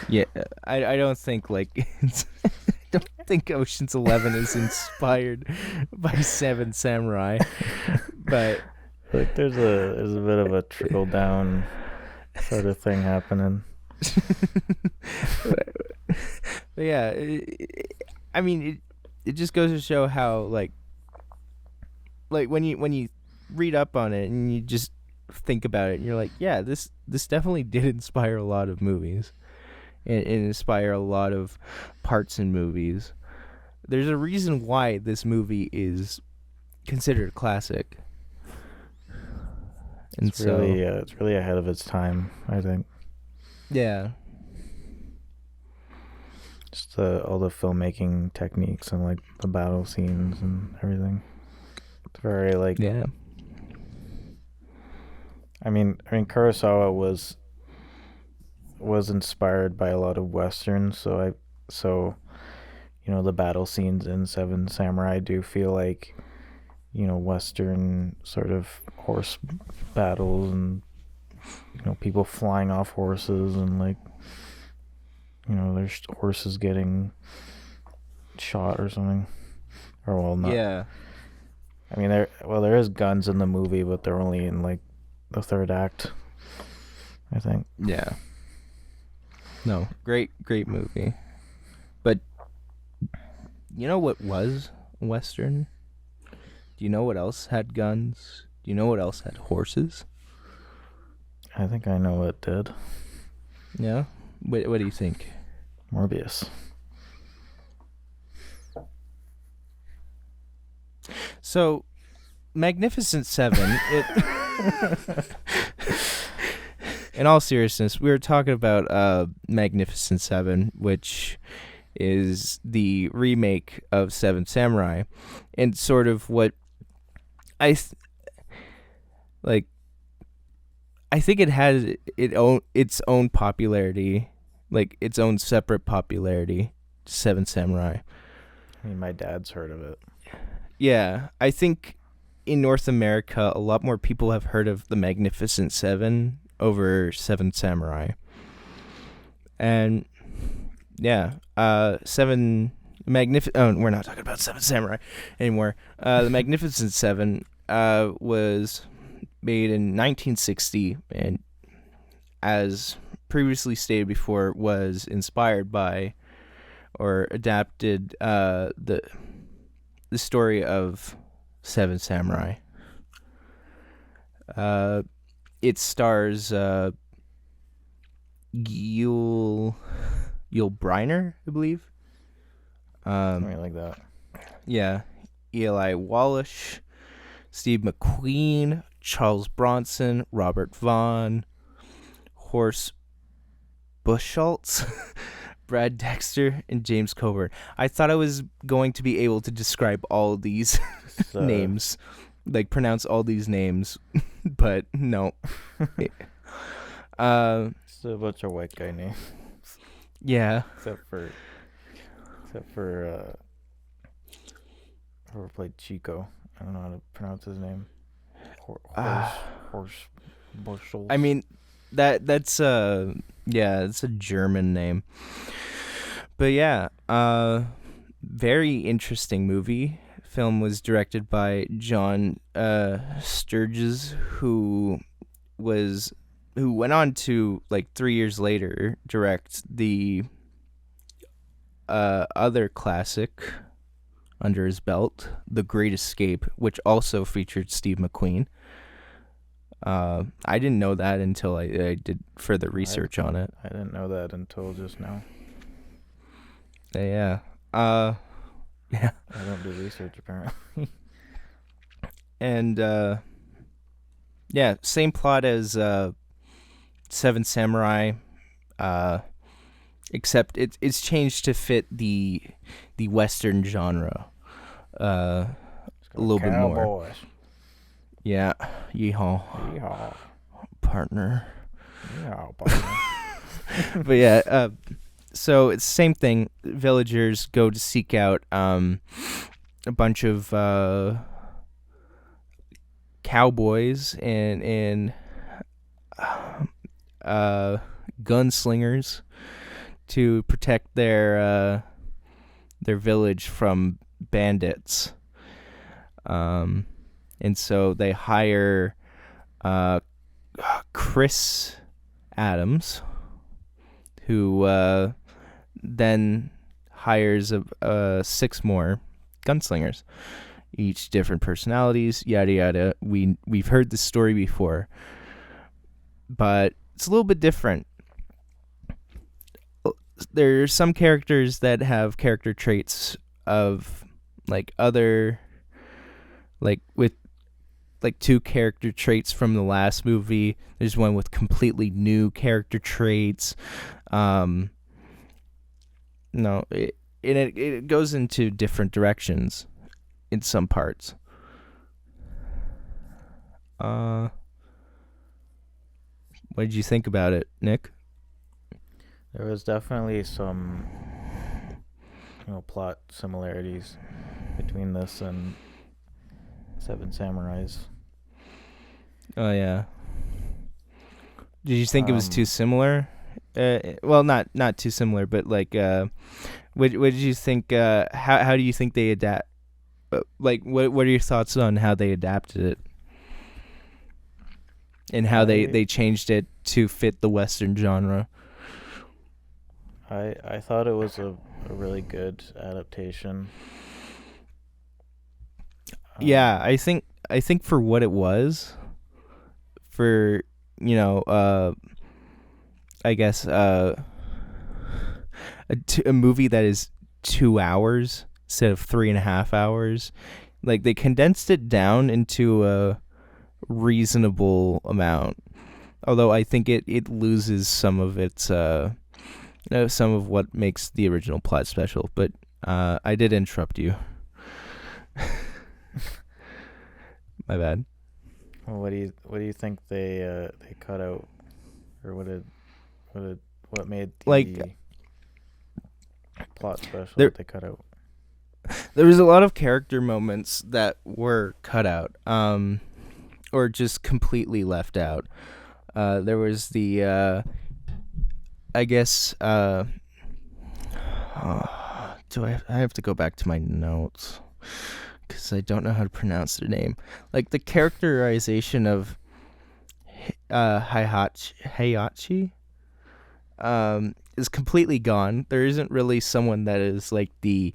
don't think, like, I don't think Ocean's 11 is inspired by Seven Samurai, but Like there's a bit of a trickle down sort of thing happening. but yeah, I mean, it just goes to show how, like when you read up on it and you just think about it, and you're like, yeah, this definitely did inspire a lot of movies and inspire a lot of parts in movies. There's a reason why this movie is considered a classic. And It's really ahead of its time, I think. Yeah. Just all the filmmaking techniques and like the battle scenes and everything. It's very like Yeah. I mean Kurosawa was inspired by a lot of westerns, so the battle scenes in Seven Samurai do feel like western sort of horse battles and people flying off horses and like there's horses getting shot or something, or well not. Yeah. I mean there is guns in the movie, but they're only in like the third act, I think. Yeah. No, great movie. But you know what was Western? Do you know what else had guns? Do you know what else had horses? I think I know what did. Yeah? What do you think? Morbius. So, Magnificent Seven, in all seriousness, we were talking about Magnificent Seven, which is the remake of Seven Samurai, and sort of what I think it has its own popularity, like its own separate popularity, Seven Samurai. I mean, my dad's heard of it. Yeah, I think in North America, a lot more people have heard of The Magnificent Seven over Seven Samurai. And yeah, we're not talking about Seven Samurai anymore. The Magnificent Seven was made in 1960, and as previously stated before, was inspired by or adapted the story of Seven Samurai. It stars Yul Brynner, I believe. Something like that. Yeah, Eli Wallach, Steve McQueen, Charles Bronson, Robert Vaughn, Horst Buchholz, Brad Dexter, and James Coburn. I thought I was going to be able to describe all these names, like pronounce all these names, but no. It's a bunch of white guy names. Yeah. Except for whoever played Chico. I don't know how to pronounce his name. Horse Bushels. I mean, that's it's a German name. But yeah, very interesting movie. Film was directed by John Sturges, who went on to, like, 3 years later, direct the other classic under his belt, The Great Escape, which also featured Steve McQueen. I didn't know that until I did further research on it. I didn't know that until just now. Yeah. Yeah. I don't do research, apparently. And, yeah, same plot as Seven Samurai, except it's changed to fit the Western genre a little bit more. Yeah, yeehaw. Yeehaw. Partner. Yeehaw, partner. But yeah, so it's the same thing. Villagers go to seek out a bunch of cowboys and gunslingers to protect their village from bandits. And so they hire Chris Adams, who then hires 6 more gunslingers, each different personalities, yada yada. We've heard this story before, but it's a little bit different. There's some characters that have character traits of, like, other, like, with, like, 2 character traits from the last movie. There's one with completely new character traits. It goes into different directions in some parts. What did you think about it, Nick? There was definitely some, plot similarities between this and Seven Samurais. Oh yeah. Did you think it was too similar? Well, not too similar, but like, what did you think? How do you think they adapt? Like, what are your thoughts on how they adapted it, and how they changed it to fit the Western genre? I thought it was a really good adaptation. Yeah, I think for what it was, for, I guess a movie that is 2 hours instead of 3.5 hours, like, they condensed it down into a reasonable amount. Although I think it loses some of its some of what makes the original plot special. But I did interrupt you. My bad. Well, what do you think they cut out, or what made the Like, plot special there, that they cut out? There was a lot of character moments that were cut out, or just completely left out. There was the, I guess, I have to go back to my notes because I don't know how to pronounce the name. Like the characterization of Heihachi is completely gone. There isn't really someone that is like the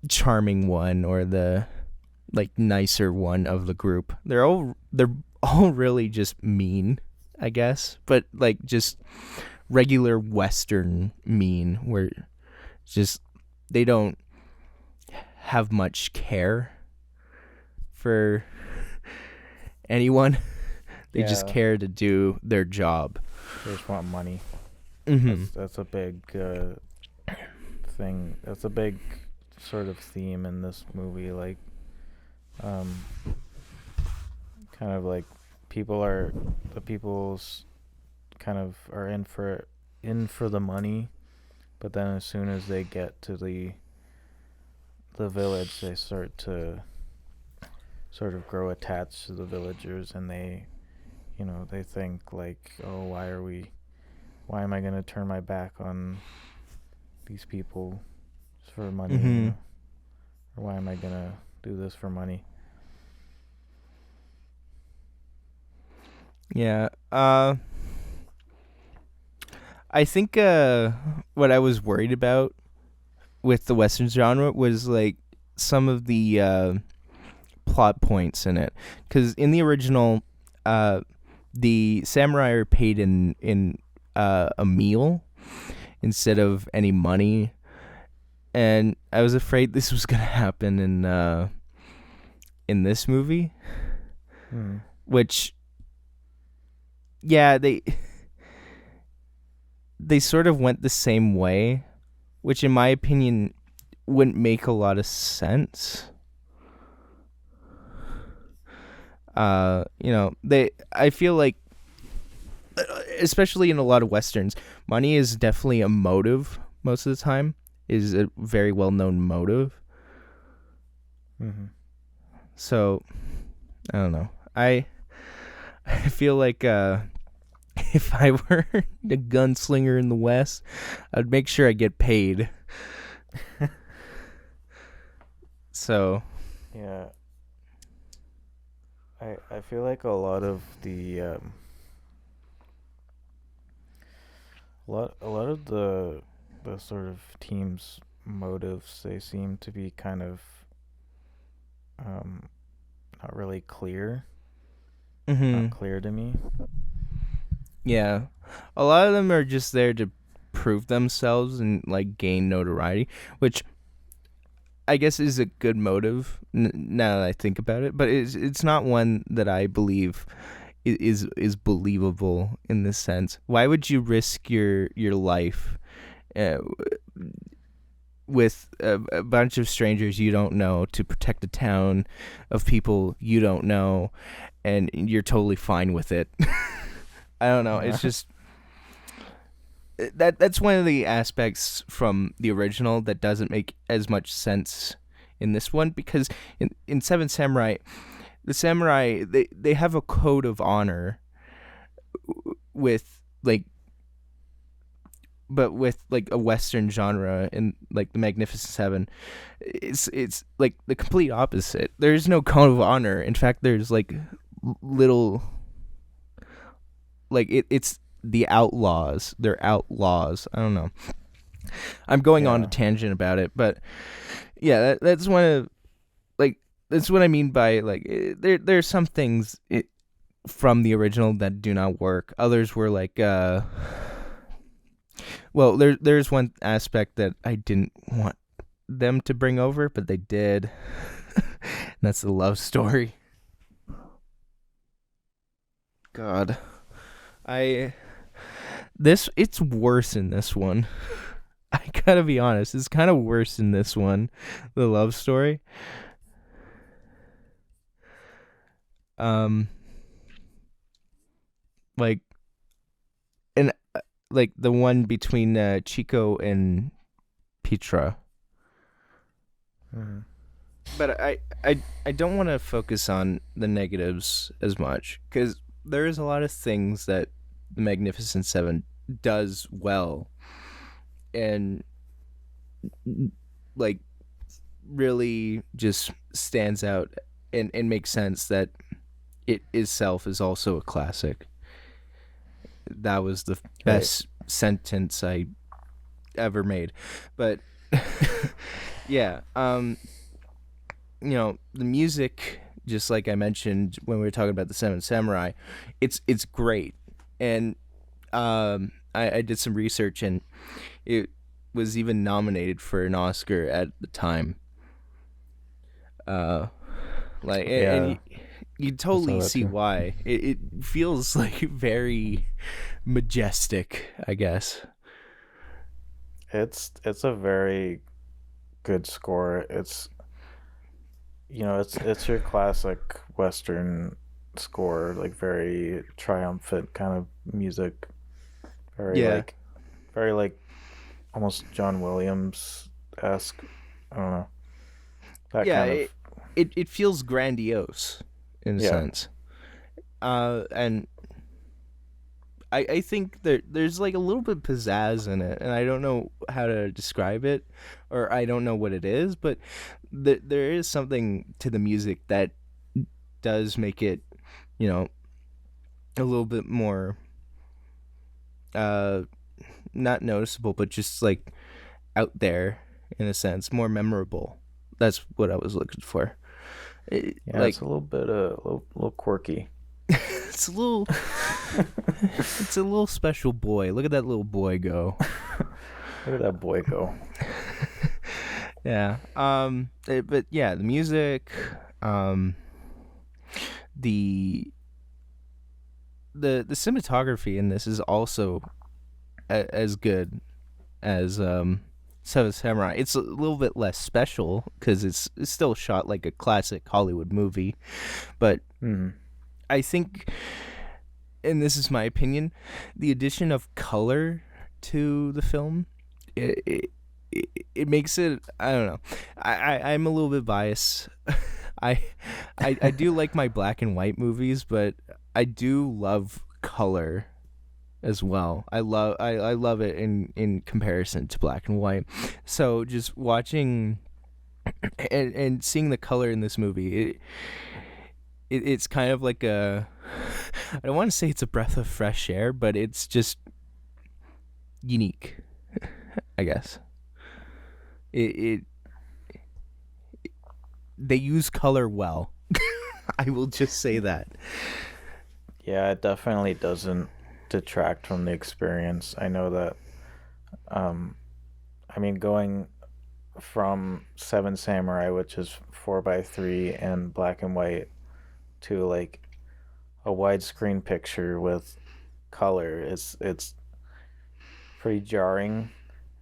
charming one or the like nicer one of the group. They're all really just mean, I guess, but like just regular Western mean, where just they don't have much care for anyone. They just care to do their job. They just want money. Mm-hmm. That's a big thing. That's a big sort of theme in this movie. Like, kind of like people's kind of are in for the money, but then as soon as they get to the village, they start to sort of grow attached to the villagers, and they think like, oh, why am I going to turn my back on these people for money? Mm-hmm. Or why am I going to do this for money? Yeah. I think what I was worried about with the Western genre was like some of the plot points in it, because in the original, the samurai are paid in a meal instead of any money, and I was afraid this was gonna happen in this movie, which, yeah, they sort of went the same way, which in my opinion wouldn't make a lot of sense. I feel like, especially in a lot of Westerns, money is definitely a motive most of the time, is a very well-known motive. Mm-hmm. So, I don't know. I feel like if I were a gunslinger in the West, I'd make sure I get paid. So, yeah. I feel like a lot of the a lot of the sort of team's motives, they seem to be kind of not really clear. mm-hmm. Not clear to me. Yeah. A lot of them are just there to prove themselves and like gain notoriety, which I guess is a good motive now that I think about it, but it's not one that I believe is believable in this sense. Why would you risk your life with a bunch of strangers you don't know to protect a town of people you don't know, and you're totally fine with it? I don't know. It's just that's one of the aspects from the original that doesn't make as much sense in this one, because in Seven Samurai, the samurai, they have a code of honor with like, but with like a Western genre in like the Magnificent Seven, it's like the complete opposite. There's no code of honor. In fact, there's like little, like it's the outlaws. They're outlaws. I don't know. I'm going on a tangent about it, but yeah, that's one of, like, that's what I mean by like there's some things from the original that do not work. Others were like well, there's one aspect that I didn't want them to bring over, but they did. And that's the love story. God. It's worse in this one. I gotta be honest, it's kind of worse in this one, the love story. Like, and like the one between Chico and Petra. Mhm. But I don't want to focus on the negatives as much, because there is a lot of things that the Magnificent Seven does well, and like really just stands out and makes sense that it itself is also a classic. That was the Right. best sentence I ever made. But yeah, the music, just like I mentioned when we were talking about the Seven Samurai, it's great. And I did some research, and it was even nominated for an Oscar at the time. Uh, and Yeah, you I saw totally that see too. why. It feels like very majestic, I guess. It's a very good score. It's your classic Western score, like very triumphant kind of music, very Yeah, like very like almost John Williams esque. I don't know, that yeah. kind of. It feels grandiose in a Yeah, sense. And I think there's like a little bit of pizzazz in it, and I don't know how to describe it, or I don't know what it is, but there is something to the music that does make it, you know, a little bit more uh not noticeable, but just like out there in a sense, more memorable. That's what I was looking for. yeah, Like it's a little bit a little quirky. it's a little it's a little special boy. Look at that little boy go. Look at that boy go. Yeah. But yeah, the music, um, the the cinematography in this is also as good as Seven Samurai. It's a little bit less special because it's still shot like a classic Hollywood movie, but Hmm. I think, and this is my opinion, the addition of color to the film, it makes it. I don't know. I'm a little bit biased. I, I do like my black and white movies, but I do love color as well. I love it in comparison to black and white. So just watching and seeing the color in this movie, it's kind of like a, I don't want to say it's a breath of fresh air, but it's just unique, I guess. It they use color well. I will just say that. Yeah, it definitely doesn't detract from the experience. I know that. Um, I mean, going from Seven Samurai, which is 4:3 and black and white, to like a widescreen picture with color, it's pretty jarring,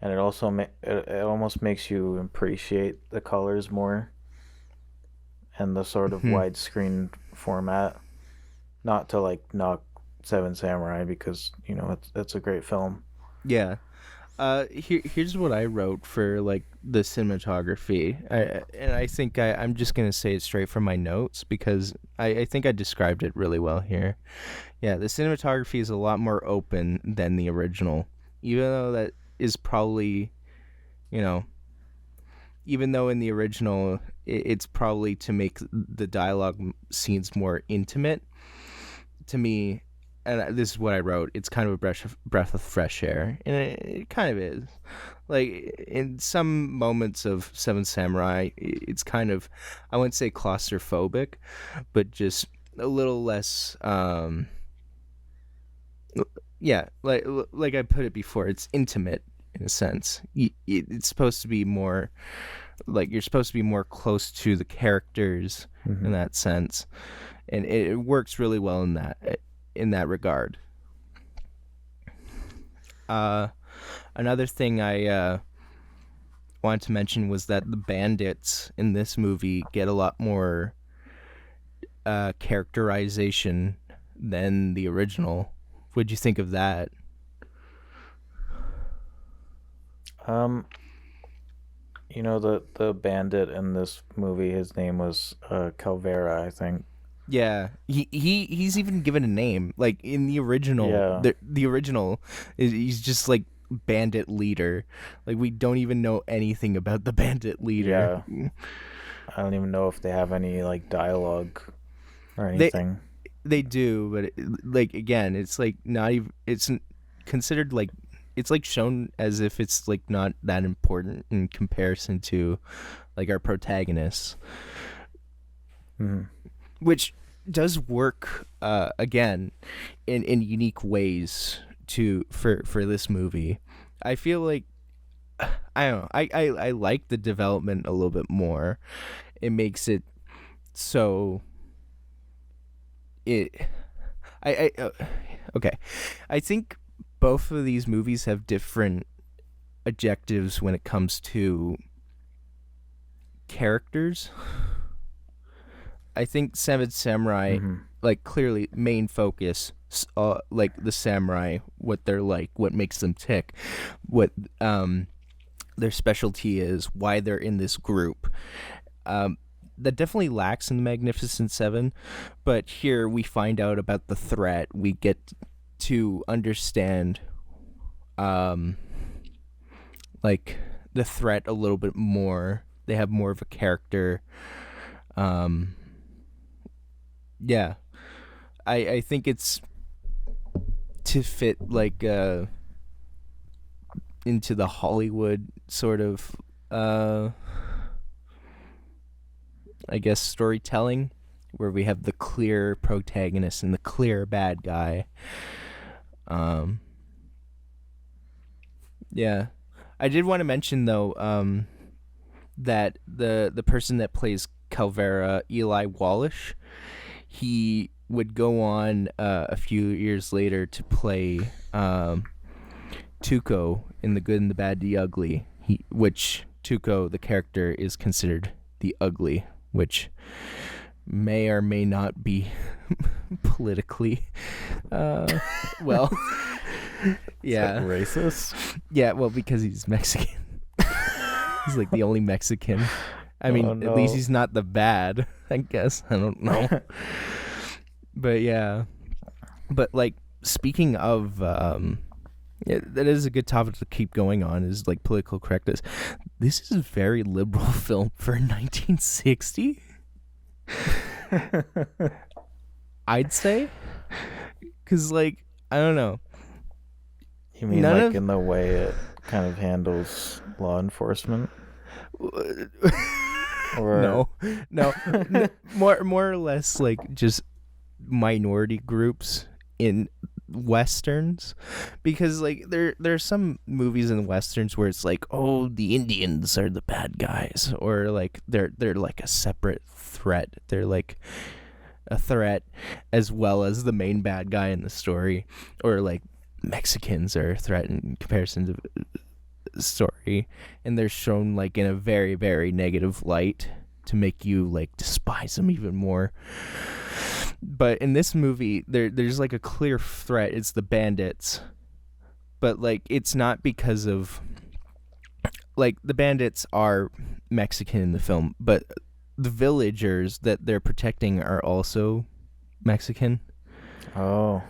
and it almost makes you appreciate the colors more and the sort of Mhm. widescreen format. Not to like knock Seven Samurai because it's a great film. Yeah. Here's what I wrote for like the cinematography. And I think I'm just gonna say it straight from my notes because I think I described it really well here. Yeah, the cinematography is a lot more open than the original, even though that is probably, you know, even though in the original it's probably to make the dialogue scenes more intimate. To me, and this is what I wrote, it's kind of a breath of fresh air, and it kind of is. Like in some moments of Seven Samurai, it's kind of, I wouldn't say claustrophobic, but just a little less. Yeah, like I put it before, it's intimate in a sense. It's supposed to be more like you're supposed to be more close to the characters in Hmm. that sense, and it works really well in that regard. Uh, Another thing I wanted to mention was that the bandits in this movie get a lot more characterization than the original. What'd you think of that? Um, You know the bandit in this movie. His name was Calvera, I think. Yeah, he's even given a name. Like in the original, Yeah, the original, he's just like bandit leader. Like we don't even know anything about the bandit leader. yeah. I don't even know if they have any like dialogue or They anything. they do, but like again, it's like not even. It's considered like it's like shown as if it's like not that important in comparison to like our protagonists, Mm. which does work again in unique ways to for this movie. I feel like I don't know. I like the development a little bit more. It makes it so it I okay. I think both of these movies have different objectives when it comes to characters. I think Seven Samurai, Hmm. like clearly main focus, like the samurai, what they're like, what makes them tick, what their specialty is, why they're in this group. That definitely lacks in the Magnificent Seven, but here we find out about the threat. We get to understand, like the threat a little bit more. They have more of a character. Um, yeah, I think it's to fit like into the Hollywood sort of I guess storytelling where we have the clear protagonist and the clear bad guy. Um yeah. I did want to mention though that the person that plays Calvera, Eli Wallach, he would go on a few years later to play Tuco in The Good and the Bad, the Ugly. Which Tuco, the character, is considered the ugly, which may or may not be politically well. Yeah, Like racist. yeah. Well, because he's Mexican. He's like the only Mexican. I mean, Oh, at least no. he's not the bad, I guess. I don't know. But yeah. But like speaking of yeah, that is a good topic to keep going on is like political correctness. This is a very liberal film for 1960. I'd say cuz like I don't know. You mean None like of in the way it kind of handles law enforcement? Or no, more or less like just minority groups in westerns, because like there's some movies in westerns where it's like, oh, the Indians are the bad guys, or like they're like a separate threat. They're like a threat as well as the main bad guy in the story, or like Mexicans are a threat in comparison to the story, and they're shown like in a very very negative light to make you like despise them even more. But in this movie there's like a clear threat. It's the bandits, but like it's not because of like the bandits are Mexican in the film, but the villagers that they're protecting are also Mexican. oh,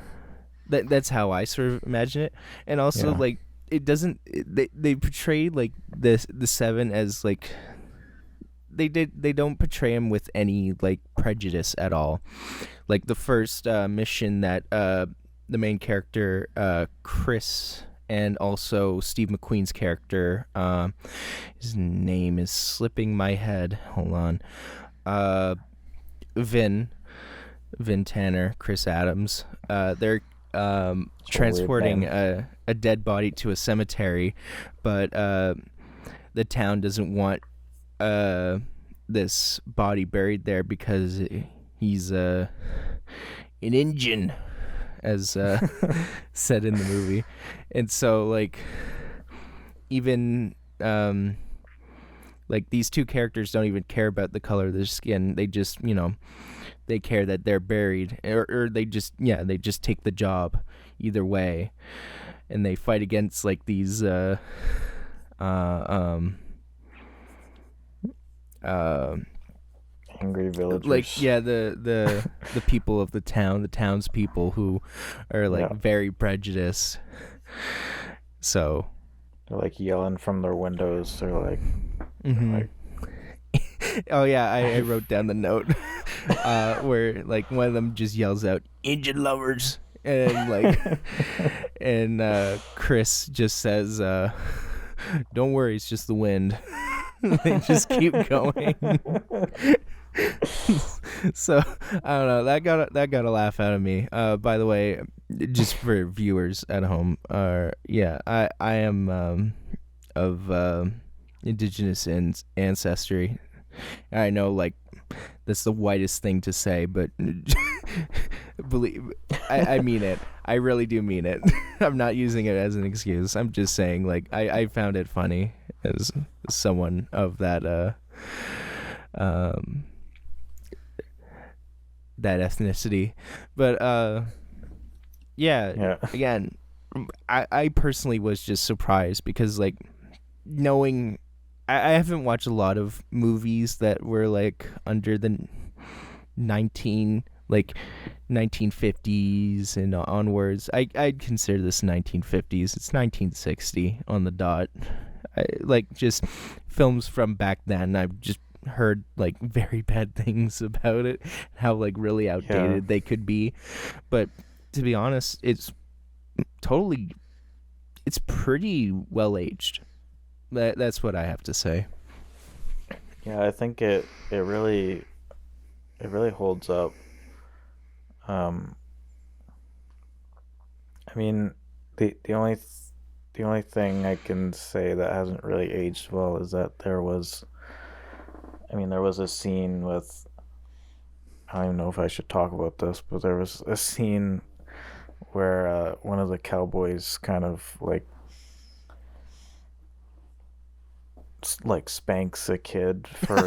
That's how I sort of imagine it. And also yeah. like it doesn't they portray like the seven as like they don't portray him with any like prejudice at all. Like the first mission that the main character Chris and also Steve McQueen's character, his name is slipping my head. Hold on. Vin Tanner, Chris Adams. They're transporting a dead body to a cemetery, but the town doesn't want this body buried there because he's an Injun, as said in the movie. And so like even like these two characters don't even care about the color of their skin. They just, they care that they're buried, or they just take the job either way, and they fight against like these Angry villagers. like yeah, the people of the town, the townspeople who are like Yeah. very prejudiced. So They're like yelling from their windows. They're like, mhm. like Oh yeah, I wrote down the note where like one of them just yells out "Engine lovers," and like and Chris just says, "Don't worry, it's just the wind." They just keep going. So I don't know. That got a laugh out of me. By the way, just for viewers at home, yeah, I am of indigenous ancestry. I know, like, that's the whitest thing to say, but believe I mean it. I really do mean it. I'm not using it as an excuse. I'm just saying, like, I found it funny as someone of that that ethnicity. But yeah. Again, I personally was just surprised because, like, knowing I haven't watched a lot of movies that were like under the 1950s and onwards. I'd consider this 1950s. It's 1960 on the dot. Like, just films from back then. I've just heard like very bad things about it, how like really outdated they could be. But to be honest, it's pretty well aged. That's what I have to say. Yeah, I think it really holds up. I mean, the only thing I can say that hasn't really aged well is that there was a scene with, I don't even know if I should talk about this, but there was a scene where one of the cowboys kind of like spanks a kid for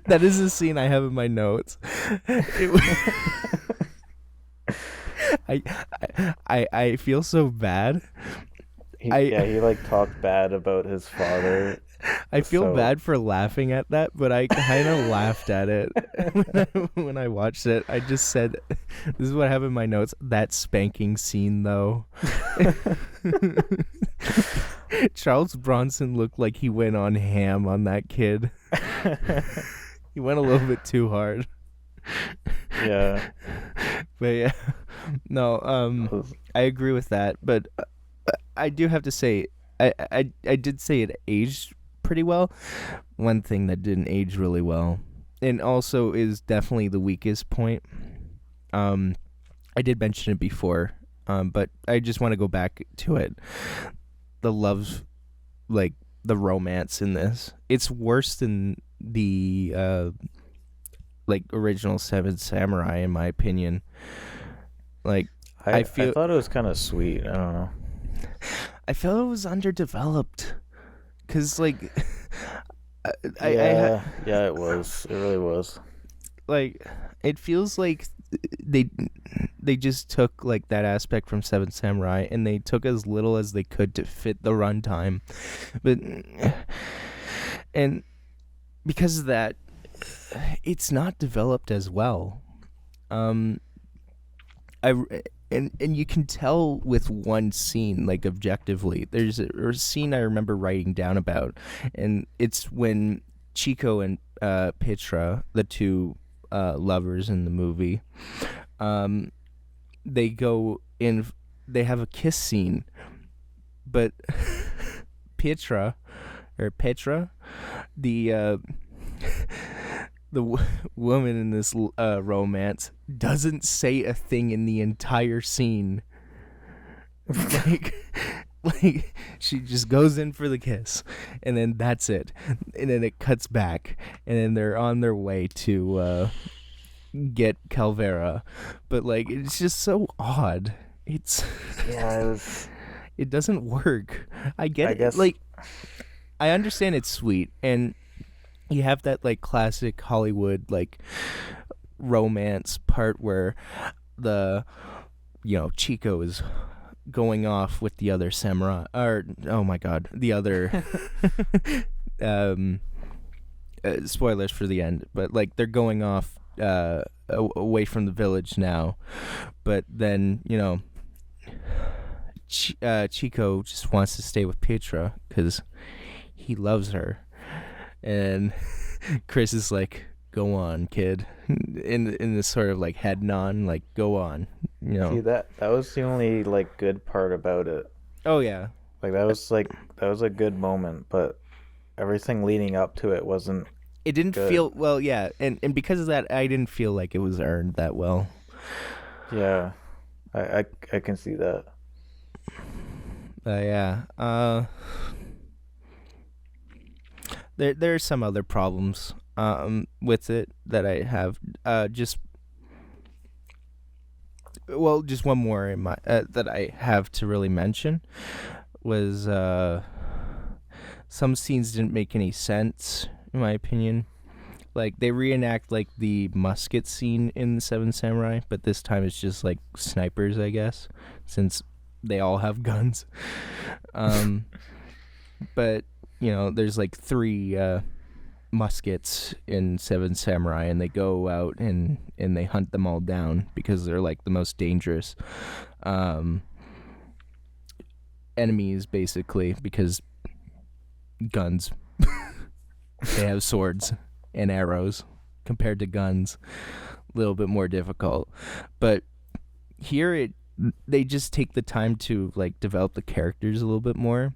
That is a scene I have in my notes. I feel so bad. He like talked bad about his father. I feel bad for laughing at that, but I kind of laughed at it when I watched it. I just said, this is what I have in my notes, that spanking scene, though. Charles Bronson looked like he went on ham on that kid. He went a little bit too hard. Yeah. But yeah. No, I agree with that, but I do have to say, I did say it aged pretty well. One thing that didn't age really well, and also is definitely the weakest point. I did mention it before, but I just want to go back to it. The love, like the romance in this, it's worse than the like original Seven Samurai, in my opinion. Like, I thought it was kind of sweet. I don't know. I felt it was underdeveloped, cause like, yeah, it was. It really was. Like, it feels like they just took like that aspect from Seven Samurai and they took as little as they could to fit the runtime, and because of that, it's not developed as well. And you can tell with one scene, like, objectively. There's a scene I remember writing down about, and it's when Chico and Petra, the two lovers in the movie, they go in, they have a kiss scene, but Petra, the woman in this romance, doesn't say a thing in the entire scene. like she just goes in for the kiss, and then that's it, and then it cuts back, and then they're on their way to get Calvera. But like, it's just so odd. It doesn't work. I guess. Like, I understand it's sweet, and you have that like classic Hollywood like romance part where Chico is going off with the other samurai, or oh my god, the other um spoilers for the end, but like they're going off away from the village now, but then Chico just wants to stay with Petra because he loves her, and Chris is like, go on, kid, in this sort of like head nod, like, go on, See, that was the only like good part about it. Oh yeah, Like that was a good moment, but everything leading up to it wasn't. it didn't good. feel well. Yeah, and because of that, I didn't feel like it was earned that well. Yeah, I can see that. Yeah. There's some other problems with it that I have. Just one more in my that I have to really mention was some scenes didn't make any sense in my opinion. Like they reenact like the musket scene in the Seven Samurai, but this time it's just like snipers, I guess, since they all have guns. But there's like 3 muskets in Seven Samurai, and they go out and they hunt them all down because they're like the most dangerous enemies, basically, because guns. They have swords and arrows compared to guns. A little bit more difficult. But here they just take the time to like develop the characters a little bit more,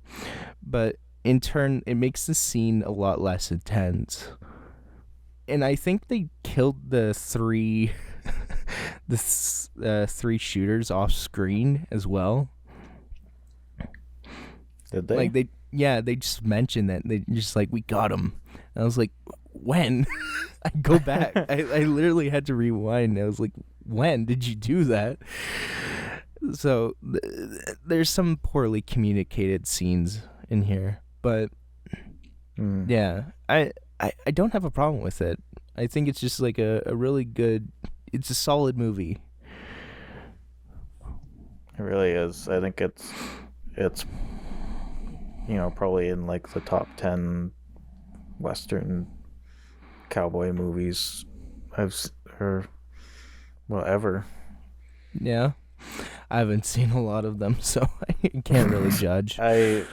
but in turn it makes the scene a lot less intense. And I think they killed the 3 3 shooters off screen as well. Did they? Like they just mentioned that. They just like, we got him. And I was like, when? I go back. I literally had to rewind. I was like, when did you do that? So there's some poorly communicated scenes in here, but yeah, I don't have a problem with it. I think it's just like a really good, it's a solid movie. It really is. I think it's probably in like the top 10 Western cowboy movies ever. Yeah. I haven't seen a lot of them, so I can't really judge. I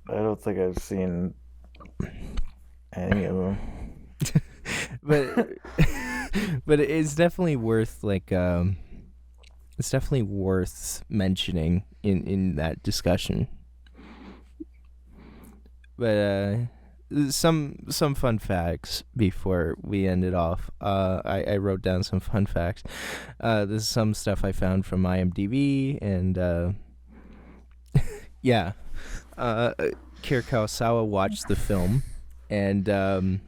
don't think I've seen any of them. but it's definitely worth mentioning in that discussion. But some fun facts before we end it off. I wrote down some fun facts. This is some stuff I found from IMDb, and yeah. Kira Kurosawa watched the film, and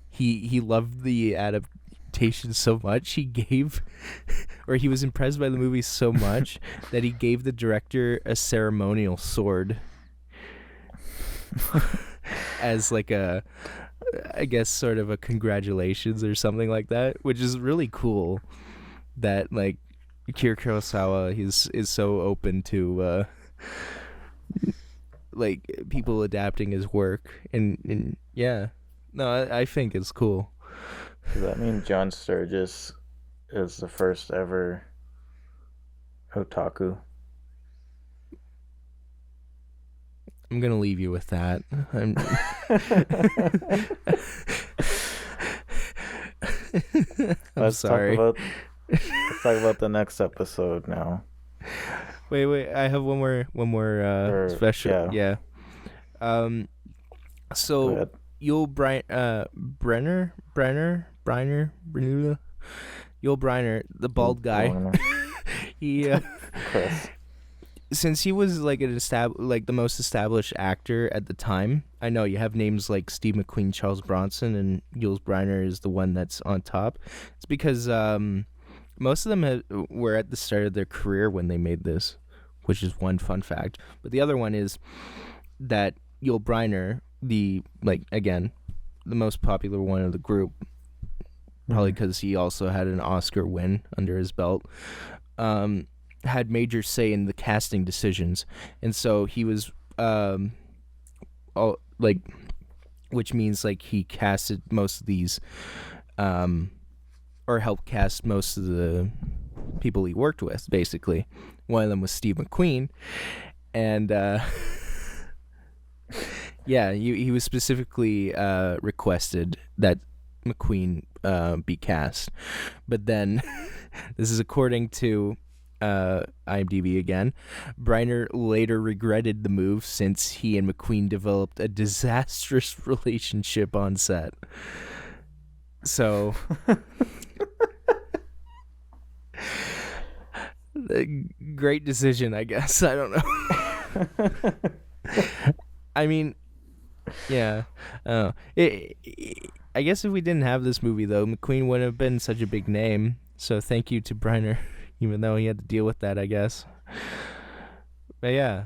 he loved the adaptation so much he was impressed by the movie so much that he gave the director a ceremonial sword as like I guess sort of a congratulations or something like that, which is really cool that like Kira Kurosawa is so open to like people adapting his work, and yeah, no, I think it's cool. Does that mean John Sturges is the first ever otaku? I'm gonna leave you with that. I'm sorry. Let's talk about the next episode now. Wait. I have one more special. Yeah. So Yul Brynner, Yul Brynner, the bald guy. He Chris. Since he was like the most established actor at the time, I know you have names like Steve McQueen, Charles Bronson, and Yul Brynner is the one that's on top. It's because most of them were at the start of their career when they made this, which is one fun fact. But the other one is that Yul Brynner, the most popular one of the group, probably because he also had an Oscar win under his belt. had major say in the casting decisions, and so he was all like, which means like he casted most of these, or helped cast most of the people he worked with. Basically, one of them was Steve McQueen, and yeah, he was specifically requested that McQueen be cast, but then this is according to IMDb again. Briner later regretted the move since he and McQueen developed a disastrous relationship on set. So, great decision, I guess. I don't know. I mean, yeah. I guess if we didn't have this movie, though, McQueen wouldn't have been such a big name. So thank you to Briner, even though he had to deal with that, I guess. But yeah,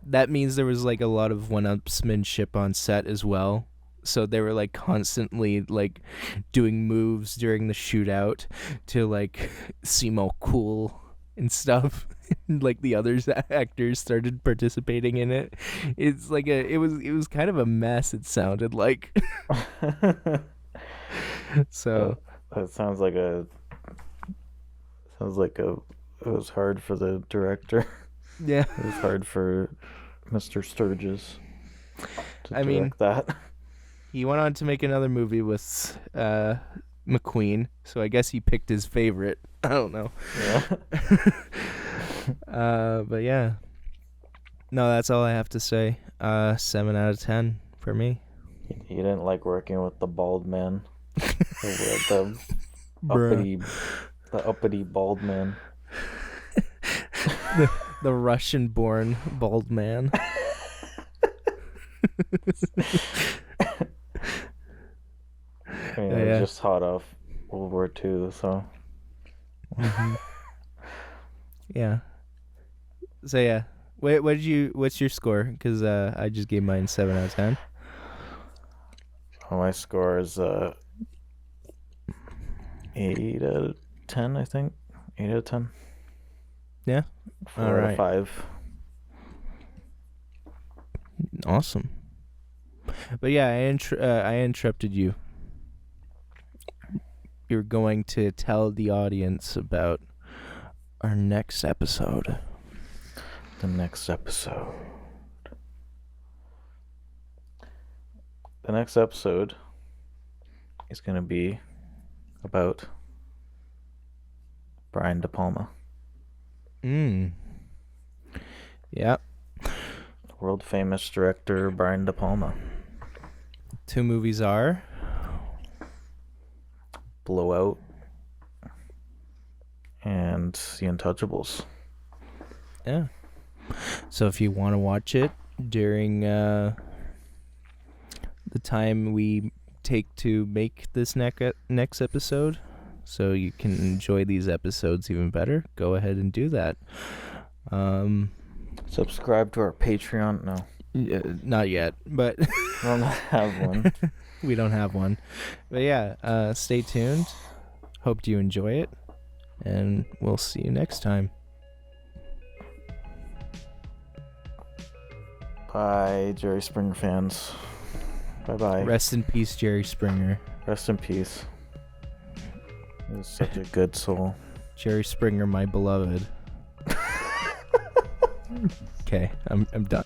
that means there was like a lot of one-upsmanship on set as well. So they were like constantly like doing moves during the shootout to like seem all cool and stuff. Like the others actors started participating in it. It's like it was kind of a mess, it sounded like. So that sounds like it was hard for the director. Yeah. It was hard for Mr. Sturgis to direct that. He went on to make another movie with McQueen, so I guess he picked his favorite. I don't know. Yeah. But yeah. No, that's all I have to say. 7 out of 10 for me. You didn't like working with the bald man? the uppity bald man. The Russian-born bald man. I mean, it was just hot off World War II, so. Mm-hmm. Yeah. So yeah, what's your score? Because I just gave mine 7 out of 10. Oh, my score is 8 out of 10, I think. 8 out of 10. Yeah. 4 out of 5. Awesome. But yeah, I interrupted you. You're going to tell the audience about our next episode. The next episode is going to be about Brian De Palma. Yeah. World famous director Brian De Palma. 2 movies are Blowout and The Untouchables. Yeah. So if you want to watch it during the time we take to make this next episode, so you can enjoy these episodes even better, go ahead and do that. Subscribe to our Patreon. No. Not yet, but we don't have one. We don't have one. But yeah, stay tuned. Hope you enjoy it, and we'll see you next time. Bye, Jerry Springer fans. Bye-bye. Rest in peace, Jerry Springer. Rest in peace. He was such a good soul. Jerry Springer, my beloved. Okay, I'm done.